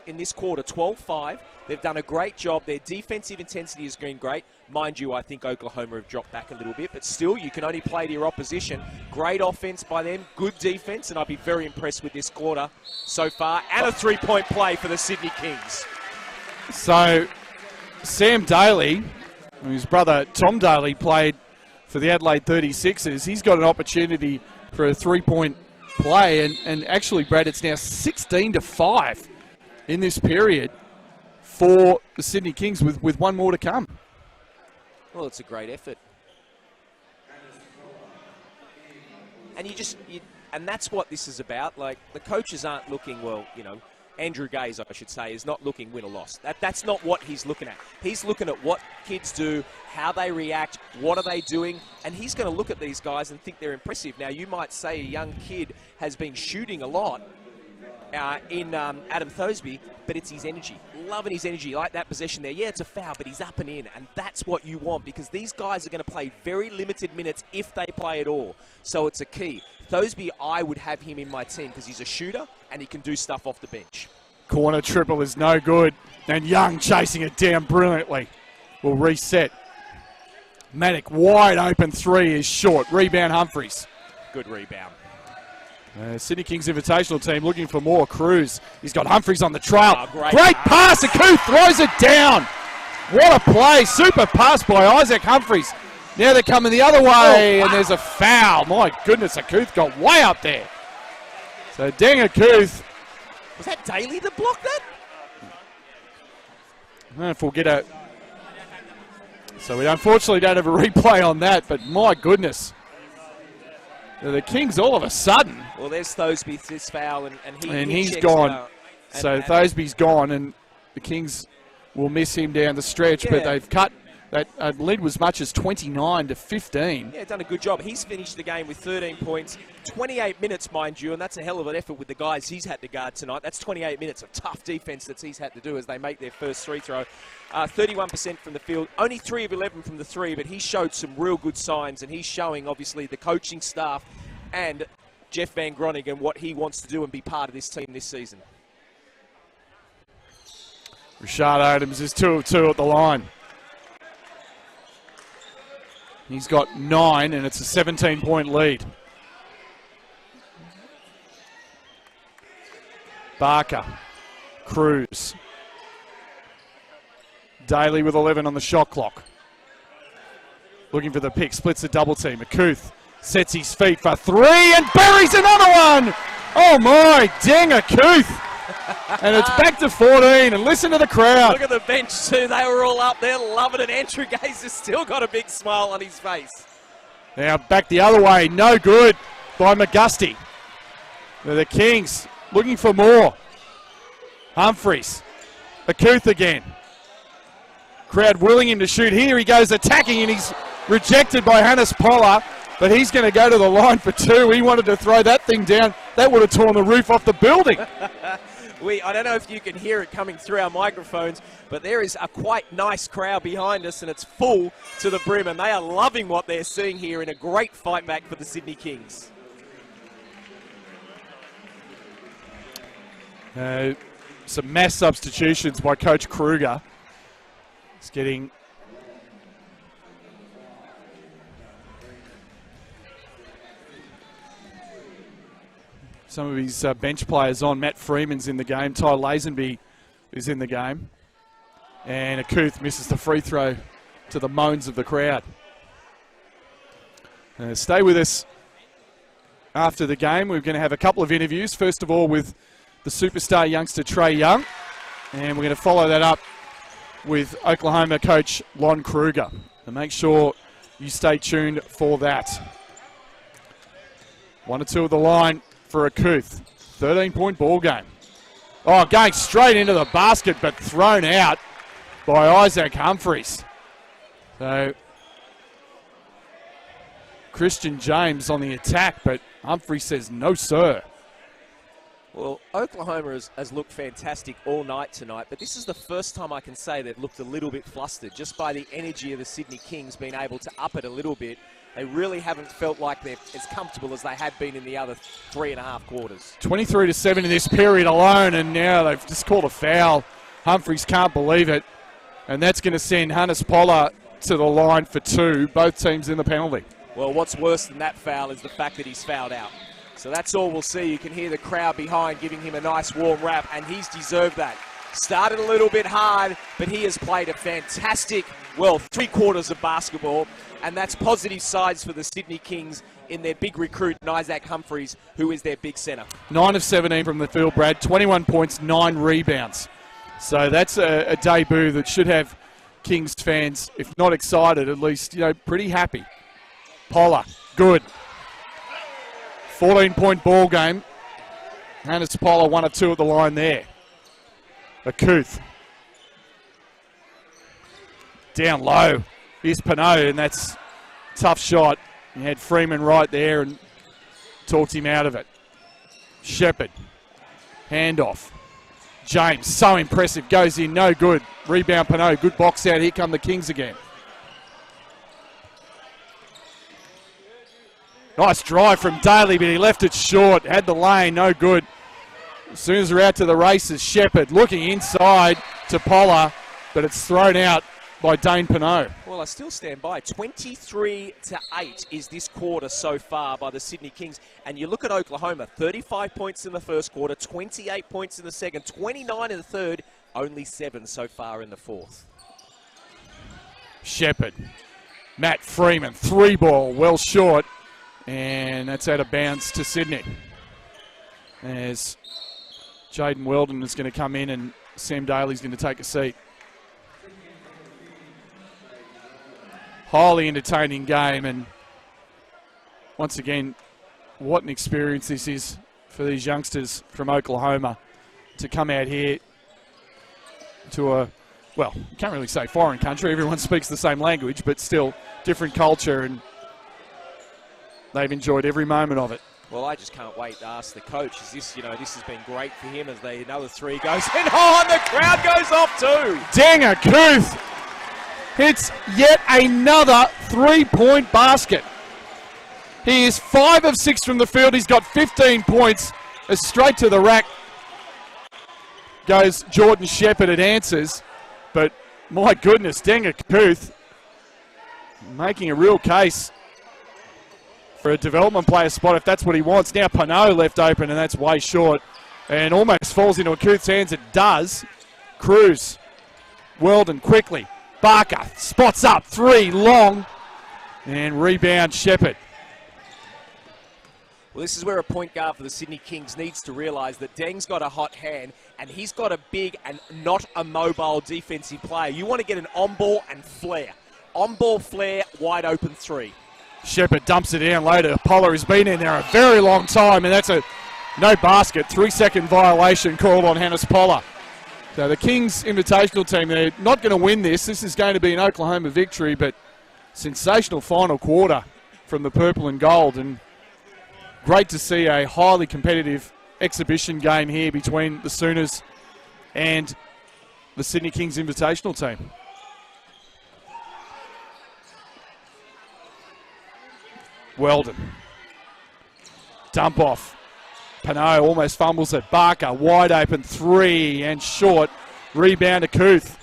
in this quarter 12-5. They've done a great job. Their defensive intensity has been great. Mind you, I think Oklahoma have dropped back a little bit, but still, you can only play to your opposition. Great offense by them, good defense, and I'll be very impressed with this quarter so far, and a 3-point play for the Sydney Kings. So, Sam Daly, whose brother Tom Daly played for the Adelaide 36ers, he's got an opportunity for a 3-point play, and actually, Brad, it's now 16-5 in this period for the Sydney Kings with one more to come. Well, it's a great effort. And and that's what this is about. Like, the coaches aren't looking, well, you know, Andrew Gaze, I should say, is not looking win or loss. That's not what he's looking at. He's looking at what kids do, how they react, what are they doing, and he's going to look at these guys and think they're impressive. Now, you might say a young kid has been shooting a lot in Adam Thoseby, but it's his energy. Loving his energy, like that possession there. Yeah, it's a foul, but he's up and in, and that's what you want because these guys are going to play very limited minutes if they play at all. So it's a key. Thoseby, I would have him in my team because he's a shooter and he can do stuff off the bench. Corner triple is no good, and Young chasing it down brilliantly. Will reset. Manick wide open 3 is short. Rebound Humphries. Good rebound. Sydney Kings Invitational team looking for more. Cruz. He's got Humphries on the trail. Oh, great pass. Akuth throws it down. What a play. Super pass by Isaac Humphries. Now they're coming the other way, and there's a foul. My goodness, Akuth got way up there. So Deng Akuth. Was that Daly that blocked that? I don't know if we'll get a... So we unfortunately don't have a replay on that, but my goodness. The Kings all of a sudden. Well, there's Thosby's this foul, and he's gone. So Thosby's gone, and the Kings will miss him down the stretch, but they've cut that lead was much as 29-15. Yeah, done a good job. He's finished the game with 13 points, 28 minutes, mind you, and that's a hell of an effort with the guys he's had to guard tonight. That's 28 minutes of tough defense that he's had to do as they make their first free throw. 31% from the field, only 3 of 11 from the three, but he showed some real good signs, and he's showing, obviously, the coaching staff and Jeff Van Groningen what he wants to do and be part of this team this season. Rashad Adams is 2 of 2 at the line. He's got 9, and it's a 17-point lead. Barker, Cruz. Daly with 11 on the shot clock. Looking for the pick, splits the double team. Akuth sets his feet for 3 and buries another one! Oh my, Deng Akuth! And it's back to 14, and listen to the crowd. Look at the bench too, they were all up there loving it. Andrew Gaze has still got a big smile on his face. Now back the other way, no good by McGusty. The Kings looking for more. Humphries, Akuth again. Crowd willing him to shoot. Here he goes attacking, and he's rejected by Hannes Poller, but he's going to go to the line for 2. He wanted to throw that thing down. That would have torn the roof off the building. I don't know if you can hear it coming through our microphones, but there is a quite nice crowd behind us, and it's full to the brim, and they are loving what they're seeing here in a great fight back for the Sydney Kings. Some mass substitutions by Coach Kruger. He's getting some of his bench players on. Matt Freeman's in the game. Ty Lazenby is in the game. And Akuth misses the free throw to the moans of the crowd. Stay with us after the game. We're going to have a couple of interviews. First of all with the superstar youngster Trey Young. And we're going to follow that up with Oklahoma coach Lon Kruger. And make sure you stay tuned for that. 1 or 2 of the line for Akuth. 13-point ball game. Oh, going straight into the basket, but thrown out by Isaac Humphries. So Christian James on the attack, but Humphries says no, sir. Well, Oklahoma has looked fantastic all night tonight, but this is the first time I can say they've looked a little bit flustered, just by the energy of the Sydney Kings being able to up it a little bit. They really haven't felt like they're as comfortable as they had been in the other 3.5 quarters. 23-7 in this period alone, and now they've just called a foul. Humphries can't believe it, and that's going to send Hannes Poller to the line for 2. Both teams in the penalty. Well, what's worse than that foul is the fact that he's fouled out. So that's all we'll see. You can hear the crowd behind giving him a nice warm wrap, and he's deserved that. Started a little bit hard, but he has played a fantastic, 3 quarters of basketball, and that's positive sides for the Sydney Kings in their big recruit, Isaac Humphries, who is their big centre. 9 of 17 from the field, Brad. 21 points, 9 rebounds. So that's a debut that should have Kings fans, if not excited, at least, pretty happy. Poller, good. 14-point ball game. Hannes Poller 1 or 2 at the line there. Akuth. Down low. Here's Pinot, and that's a tough shot. You had Freeman right there and talked him out of it. Shepherd. Handoff. James, so impressive. Goes in, no good. Rebound Pinot. Good box out. Here come the Kings again. Nice drive from Daly, but he left it short. Had the lane, no good. As soon as we're out to the races, Shepherd looking inside to Poller, but it's thrown out by Dane Pinot. Well, I still stand by. 23-8 is this quarter so far by the Sydney Kings. And you look at Oklahoma, 35 points in the first quarter, 28 points in the second, 29 in the third, only 7 so far in the fourth. Shepherd. Matt Freeman, 3-ball, well short. And that's out of bounds to Sydney. As Jaden Weldon is going to come in and Sam Daly's going to take a seat. Highly entertaining game, and once again, what an experience this is for these youngsters from Oklahoma to come out here to a, well, you can't really say foreign country, everyone speaks the same language, but still different culture, and they've enjoyed every moment of it. Well, I just can't wait to ask the coach. Is this, this has been great for him as another 3 goes in. Oh, and the crowd goes off too. Danga Kuth hits yet another 3-point basket. He is 5 of 6 from the field. He's got 15 points. Straight to the rack goes Jordan Shepherd at answers. But my goodness, Danga Kuth making a real case for a development player spot if that's what he wants. Now Pinot left open, and that's way short. And almost falls into Akuth's hands. It does. Cruz. Weldon quickly. Barker spots up. 3 long. And rebound Shepherd. Well, this is where a point guard for the Sydney Kings needs to realise that Deng's got a hot hand and he's got a big and not a mobile defensive player. You want to get an on-ball and flare. On-ball flare, wide open 3. Shepherd dumps it down later. Poller has been in there a very long time, and that's a no basket. 3-second violation called on Hannes Poller. So the Kings Invitational team, they're not going to win this. This is going to be an Oklahoma victory, but sensational final quarter from the purple and gold, and great to see a highly competitive exhibition game here between the Sooners and the Sydney Kings Invitational team. Weldon. Dump off. Pinot almost fumbles it. Barker wide open 3 and short. Rebound to Kuth.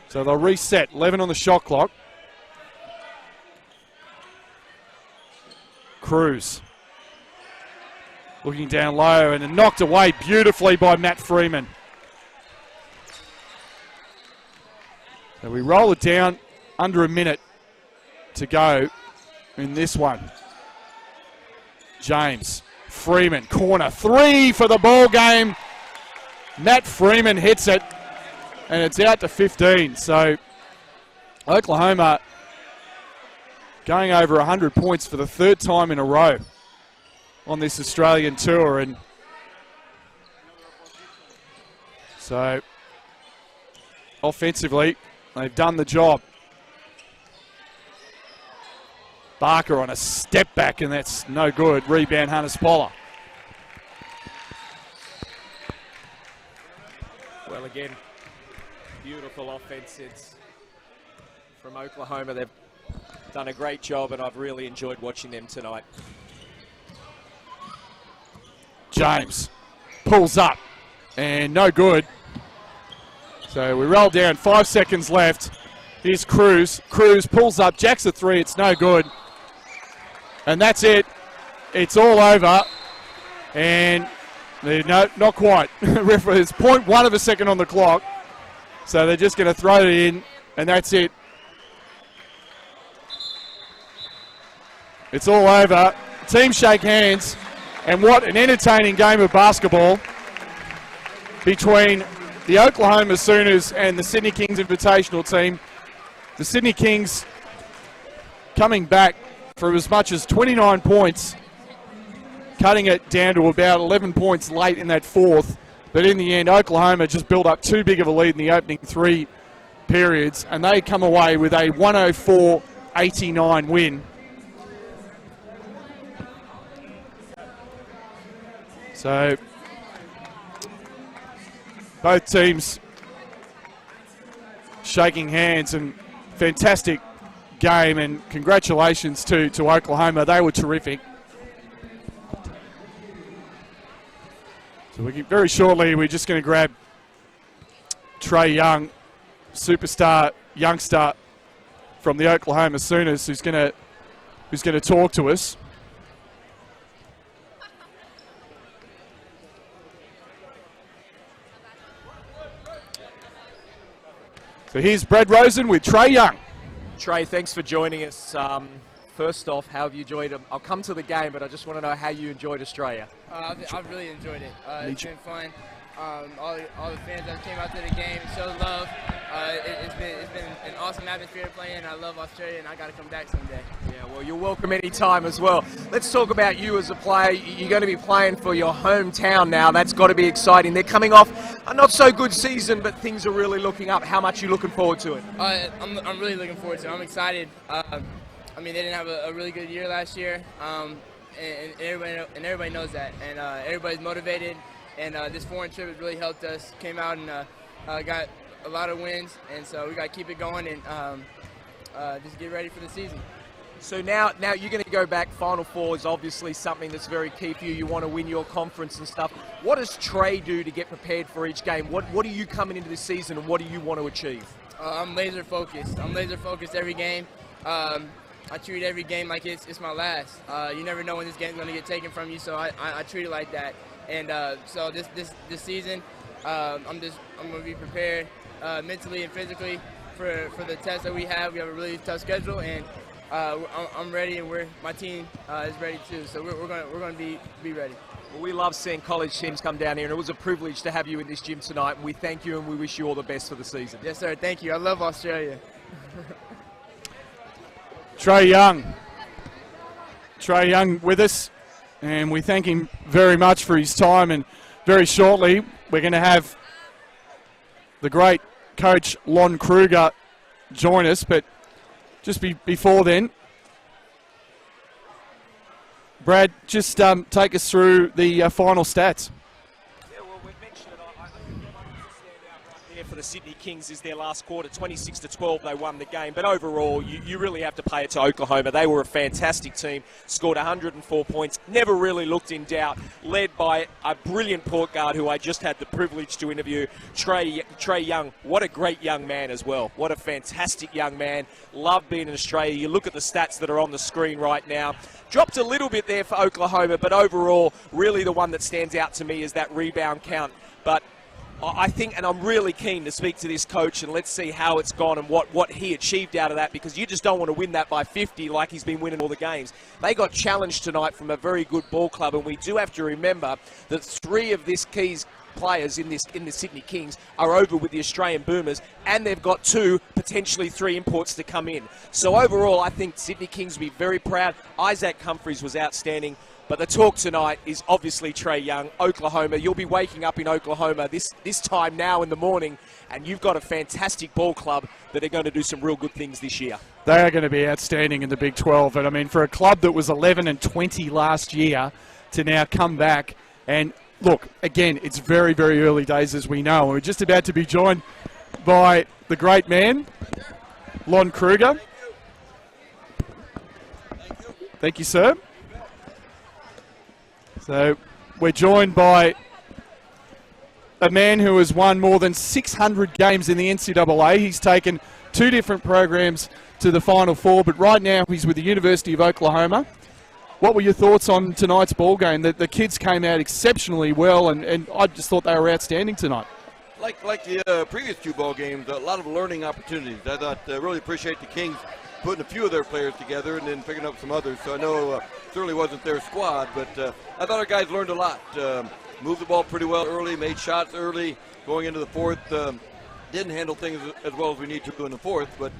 So they'll reset. 11 on the shot clock. Cruz. Looking down low and knocked away beautifully by Matt Freeman. So we roll it down under a minute to go in this one. James, Freeman, corner 3 for the ball game. Matt Freeman hits it, and it's out to 15. So Oklahoma going over 100 points for the 3rd time in a row on this Australian tour, and so offensively they've done the job. Barker on a step back, and that's no good. Rebound, Hannes Poller. Well, again, beautiful offense. It's from Oklahoma. They've done a great job, and I've really enjoyed watching them tonight. James pulls up, and no good. So we roll down, 5 seconds left. Here's Cruz. Cruz pulls up, jacks a 3, it's no good. And that's it. It's all over. And no, not quite. There's 0.1 of a second on the clock. So they're just going to throw it in, and that's it. It's all over. Teams shake hands. And what an entertaining game of basketball between the Oklahoma Sooners and the Sydney Kings Invitational team. The Sydney Kings coming back for as much as 29 points, cutting it down to about 11 points late in that 4th. But in the end, Oklahoma just built up too big of a lead in the opening 3 periods, and they come away with a 104-89 win. So both teams shaking hands, and fantastic game, and congratulations to Oklahoma. They were terrific. So very shortly we're just going to grab Trey Young, superstar youngster from the Oklahoma Sooners who's going to talk to us. So here's Brad Rosen with Trey Young. Trey, thanks for joining us. First off, how have you enjoyed it? I'll come to the game, but I just want to know how you enjoyed Australia. I've really enjoyed it. It's been fun. All the fans that came out to the game showed love. It's been an awesome atmosphere to play in. I love Australia, and I got to come back someday. Yeah, well, you're welcome anytime as well. Let's talk about you as a player. You're going to be playing for your hometown now. That's got to be exciting. They're coming off a not-so-good season, but things are really looking up. How much are you looking forward to it? I'm really looking forward to it. I'm excited. I mean, they didn't have a really good year last year, and everybody knows that. And everybody's motivated, and this foreign trip has really helped us. Came out and got a lot of wins, and so we got to keep it going and just get ready for the season. So now you're going to go back. Final Four is obviously something that's very key for you. You want to win your conference and stuff. What does Trey do to get prepared for each game? What are you coming into this season, and what do you want to achieve? I'm laser focused. I'm laser focused every game. I treat every game like it's my last. You never know when this game's going to get taken from you, so I treat it like that. And so this season, I'm going to be prepared mentally and physically for the test that we have. We have a really tough schedule, and I'm ready, and my team is ready too. So we're going to be ready. Well, we love seeing college teams come down here, and it was a privilege to have you in this gym tonight. And we thank you, and we wish you all the best for the season. Yes, sir. Thank you. I love Australia. Trey Young with us, and we thank him very much for his time. And very shortly, we're going to have the great coach Lon Kruger join us. But just before then, Brad, just take us through the final stats. Yeah, well, we've mentioned it. I think the one that's a standout right there for the Sydney Kings is their last quarter, 26-12. They won the game, but overall, you really have to pay it to Oklahoma. They were a fantastic team, scored 104 points, never really looked in doubt, led by a brilliant point guard who I just had the privilege to interview, Trey Young. What a great young man as well. What a fantastic young man. Love being in Australia. You look at the stats that are on the screen right now. Dropped a little bit there for Oklahoma, but overall, really the one that stands out to me is that rebound count. But I think, and I'm really keen to speak to this coach, and let's see how it's gone and what he achieved out of that, because you just don't want to win that by 50 like he's been winning all the games. They got challenged tonight from a very good ball club, and we do have to remember that three of this Keys players in the Sydney Kings are over with the Australian Boomers, and they've got potentially three imports to come in. So overall, I think Sydney Kings will be very proud. Isaac Humphries was outstanding, but the talk tonight is obviously Trey Young, Oklahoma. You'll be waking up in Oklahoma this time now in the morning, and you've got a fantastic ball club that are going to do some real good things this year. They are going to be outstanding in the Big 12, and I mean, for a club that was 11-20 last year to now come back and look, again, it's very, very early days, as we know. We're just about to be joined by the great man, Lon Kruger. Thank you, sir. So we're joined by a man who has won more than 600 games in the NCAA. He's taken two different programs to the Final Four, but right now he's with the University of Oklahoma. What were your thoughts on tonight's ball game? The kids came out exceptionally well, and I just thought they were outstanding tonight. Like the previous two ball games, a lot of learning opportunities. I thought really appreciate the Kings putting a few of their players together and then picking up some others. So I know certainly wasn't their squad, but I thought our guys learned a lot. Moved the ball pretty well early, made shots early, going into the fourth. Didn't handle things as well as we need to in the fourth, but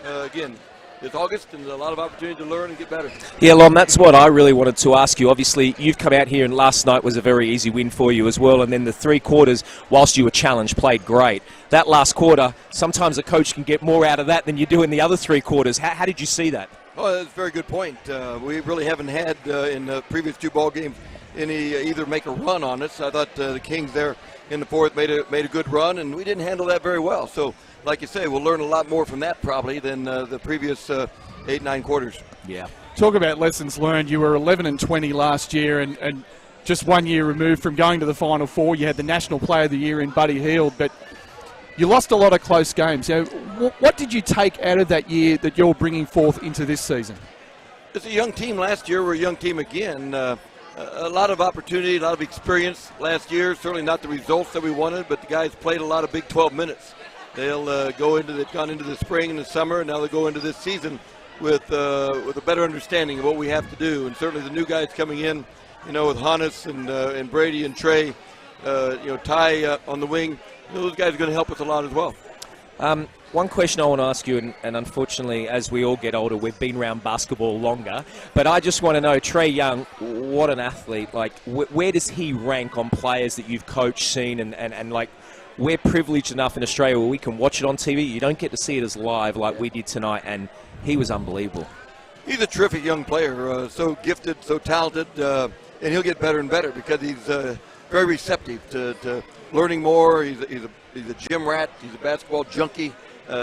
again, it's August and a lot of opportunity to learn and get better. Yeah, Lon, that's what I really wanted to ask you. Obviously, you've come out here and last night was a very easy win for you as well, and then the three quarters, whilst you were challenged, played great. That last quarter, sometimes a coach can get more out of that than you do in the other three quarters. How did you see that? Oh, that's a very good point. We really haven't had in the previous two ball games any either make a run on us. I thought the Kings there in the fourth made a good run, and we didn't handle that very well. So, like you say, we'll learn a lot more from that probably than the previous 8-9 quarters. Yeah. Talk about lessons learned. You were 11-20 last year, and just 1 year removed from going to the Final Four. You had the National Player of the Year in Buddy Hield, but You lost a lot of close games. You know, what did you take out of that year that you're bringing forth into this season? It's a young team last year. We're a young team again. A lot of opportunity, a lot of experience last year. Certainly not the results that we wanted, but the guys played a lot of Big 12 minutes. They've gone into the spring and the summer, and now they go into this season with a better understanding of what we have to do. And certainly the new guys coming in, you know, with Hannes and Brady and Trey, you know, Ty on the wing. You know, those guys are going to help us a lot as well. One question I want to ask you, and unfortunately, as we all get older, we've been around basketball longer, but I just want to know, Trey Young, what an athlete. Like, where does he rank on players that you've coached, seen, and like, we're privileged enough in Australia where we can watch it on TV. You don't get to see it as live like we did tonight, and he was unbelievable. He's a terrific young player, so gifted, so talented, and he'll get better and better because he's very receptive to learning more. He's a gym rat. He's a basketball junkie.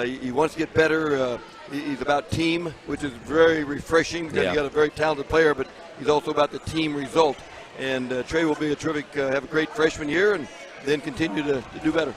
He wants to get better. He's about team, which is very refreshing because you got a very talented player, but he's also about the team result. And Trey will be a terrific, have a great freshman year, and then continue to do better.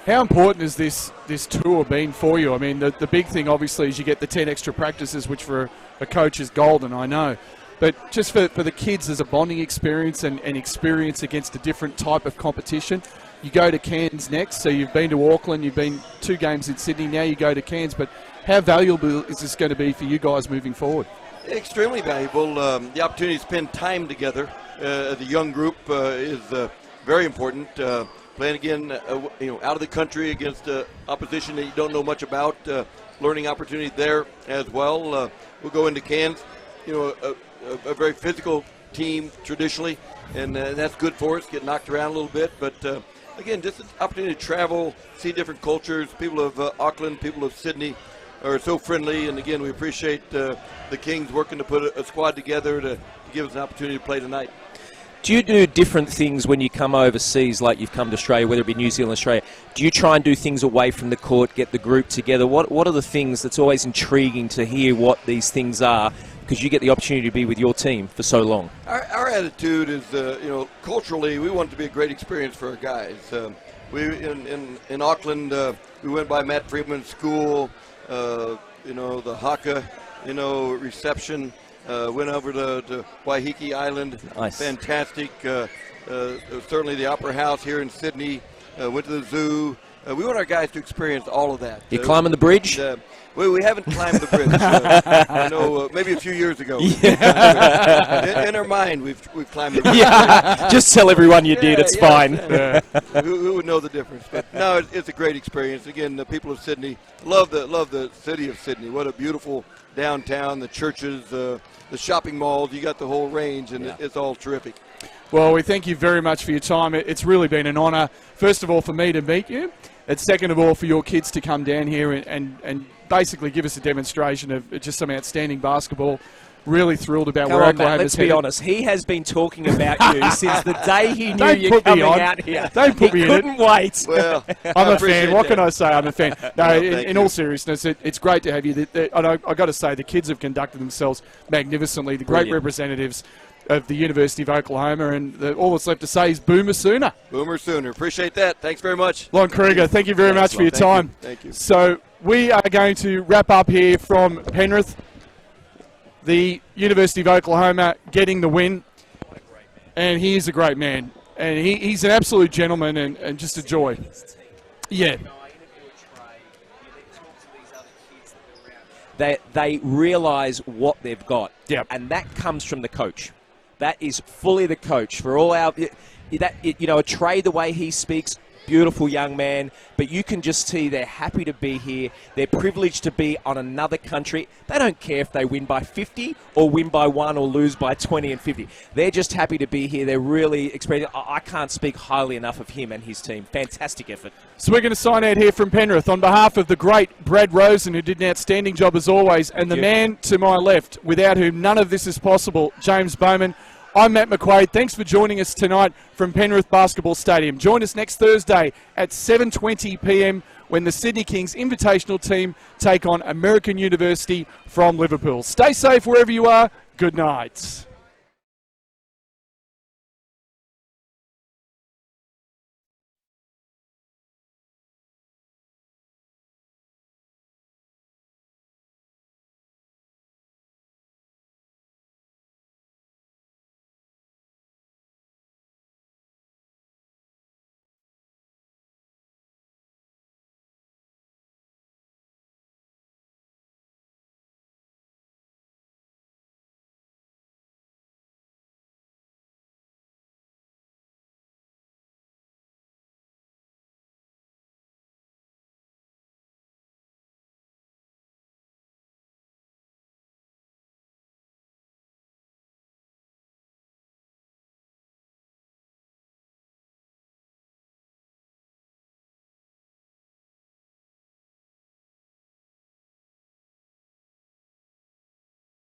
How important has this tour been for you? I mean, the big thing obviously is you get the 10 extra practices, which for a coach is golden, I know. But just for the kids as a bonding experience and experience against a different type of competition. You go to Cairns next, so you've been to Auckland, you've been 2 games in Sydney, now you go to Cairns. But how valuable is this going to be for you guys moving forward? Extremely valuable. The opportunity to spend time together as a young group is very important. Playing again, out of the country against opposition that you don't know much about, learning opportunity there as well. We'll go into Cairns, a very physical team traditionally, and that's good for us, get knocked around a little bit. But again, just an opportunity to travel, see different cultures. People of Auckland, people of Sydney are so friendly, and again, we appreciate the Kings working to put a squad together to give us an opportunity to play tonight. Do you do different things when you come overseas, like you've come to Australia, whether it be New Zealand, Australia? Do you try and do things away from the court, get the group together? What are the things that's always intriguing to hear what these things are, because you get the opportunity to be with your team for so long? Our attitude is, culturally, we want it to be a great experience for our guys. We in Auckland, we went by Matt Friedman's school, the haka, reception. Went over to Waiheke Island. Nice. Fantastic. Certainly the Opera House here in Sydney. Went to the zoo. We want our guys to experience all of that. You climbing the bridge? We haven't climbed the bridge. I know maybe a few years ago. Yeah. In our mind, we've climbed the bridge. Yeah. Just tell everyone you did. It's fine. Who would know the difference? But no, it's a great experience. Again, the people of Sydney love the city of Sydney. What a beautiful downtown, the churches, the shopping malls. You got the whole range, and it's all terrific. Well, we thank you very much for your time. It's really been an honour, first of all, for me to meet you, and second of all, for your kids to come down here and basically give us a demonstration of just some outstanding basketball. Really thrilled about where Oklahoma's headed. Let's be honest. He has been talking about you since the day he knew you were coming out here. Don't put me in it. He couldn't wait. Well, I'm a fan. What can I say? I'm a fan. No, in all seriousness, it's great to have you. I've got to say, the kids have conducted themselves magnificently. The great representatives of the University of Oklahoma, and all that's left to say is Boomer Sooner. Boomer Sooner. Appreciate that. Thanks very much. Lon Kruger, thank you very much for your time. Thank you. So we are going to wrap up here from Penrith. The University of Oklahoma getting the win, and he is a great man, and he's an absolute gentleman and just a joy. Yeah. They realise what they've got, Yep. and that comes from the coach. That is fully the coach. For all our, a Trey, the way he speaks, beautiful young man, but you can just see they're happy to be here. They're privileged to be on another country. They don't care if they win by 50 or win by 1 or lose by 20 and 50. They're just happy to be here. They're really experienced. I can't speak highly enough of him and his team. Fantastic effort. So we're going to sign out here from Penrith on behalf of the great Brad Rosen, who did an outstanding job as always, and the man to my left, without whom none of this is possible, James Bowman. I'm Matt McQuaid. Thanks for joining us tonight from Penrith Basketball Stadium. Join us next Thursday at 7:20 p.m. when the Sydney Kings Invitational team take on American University from Liverpool. Stay safe wherever you are. Good night.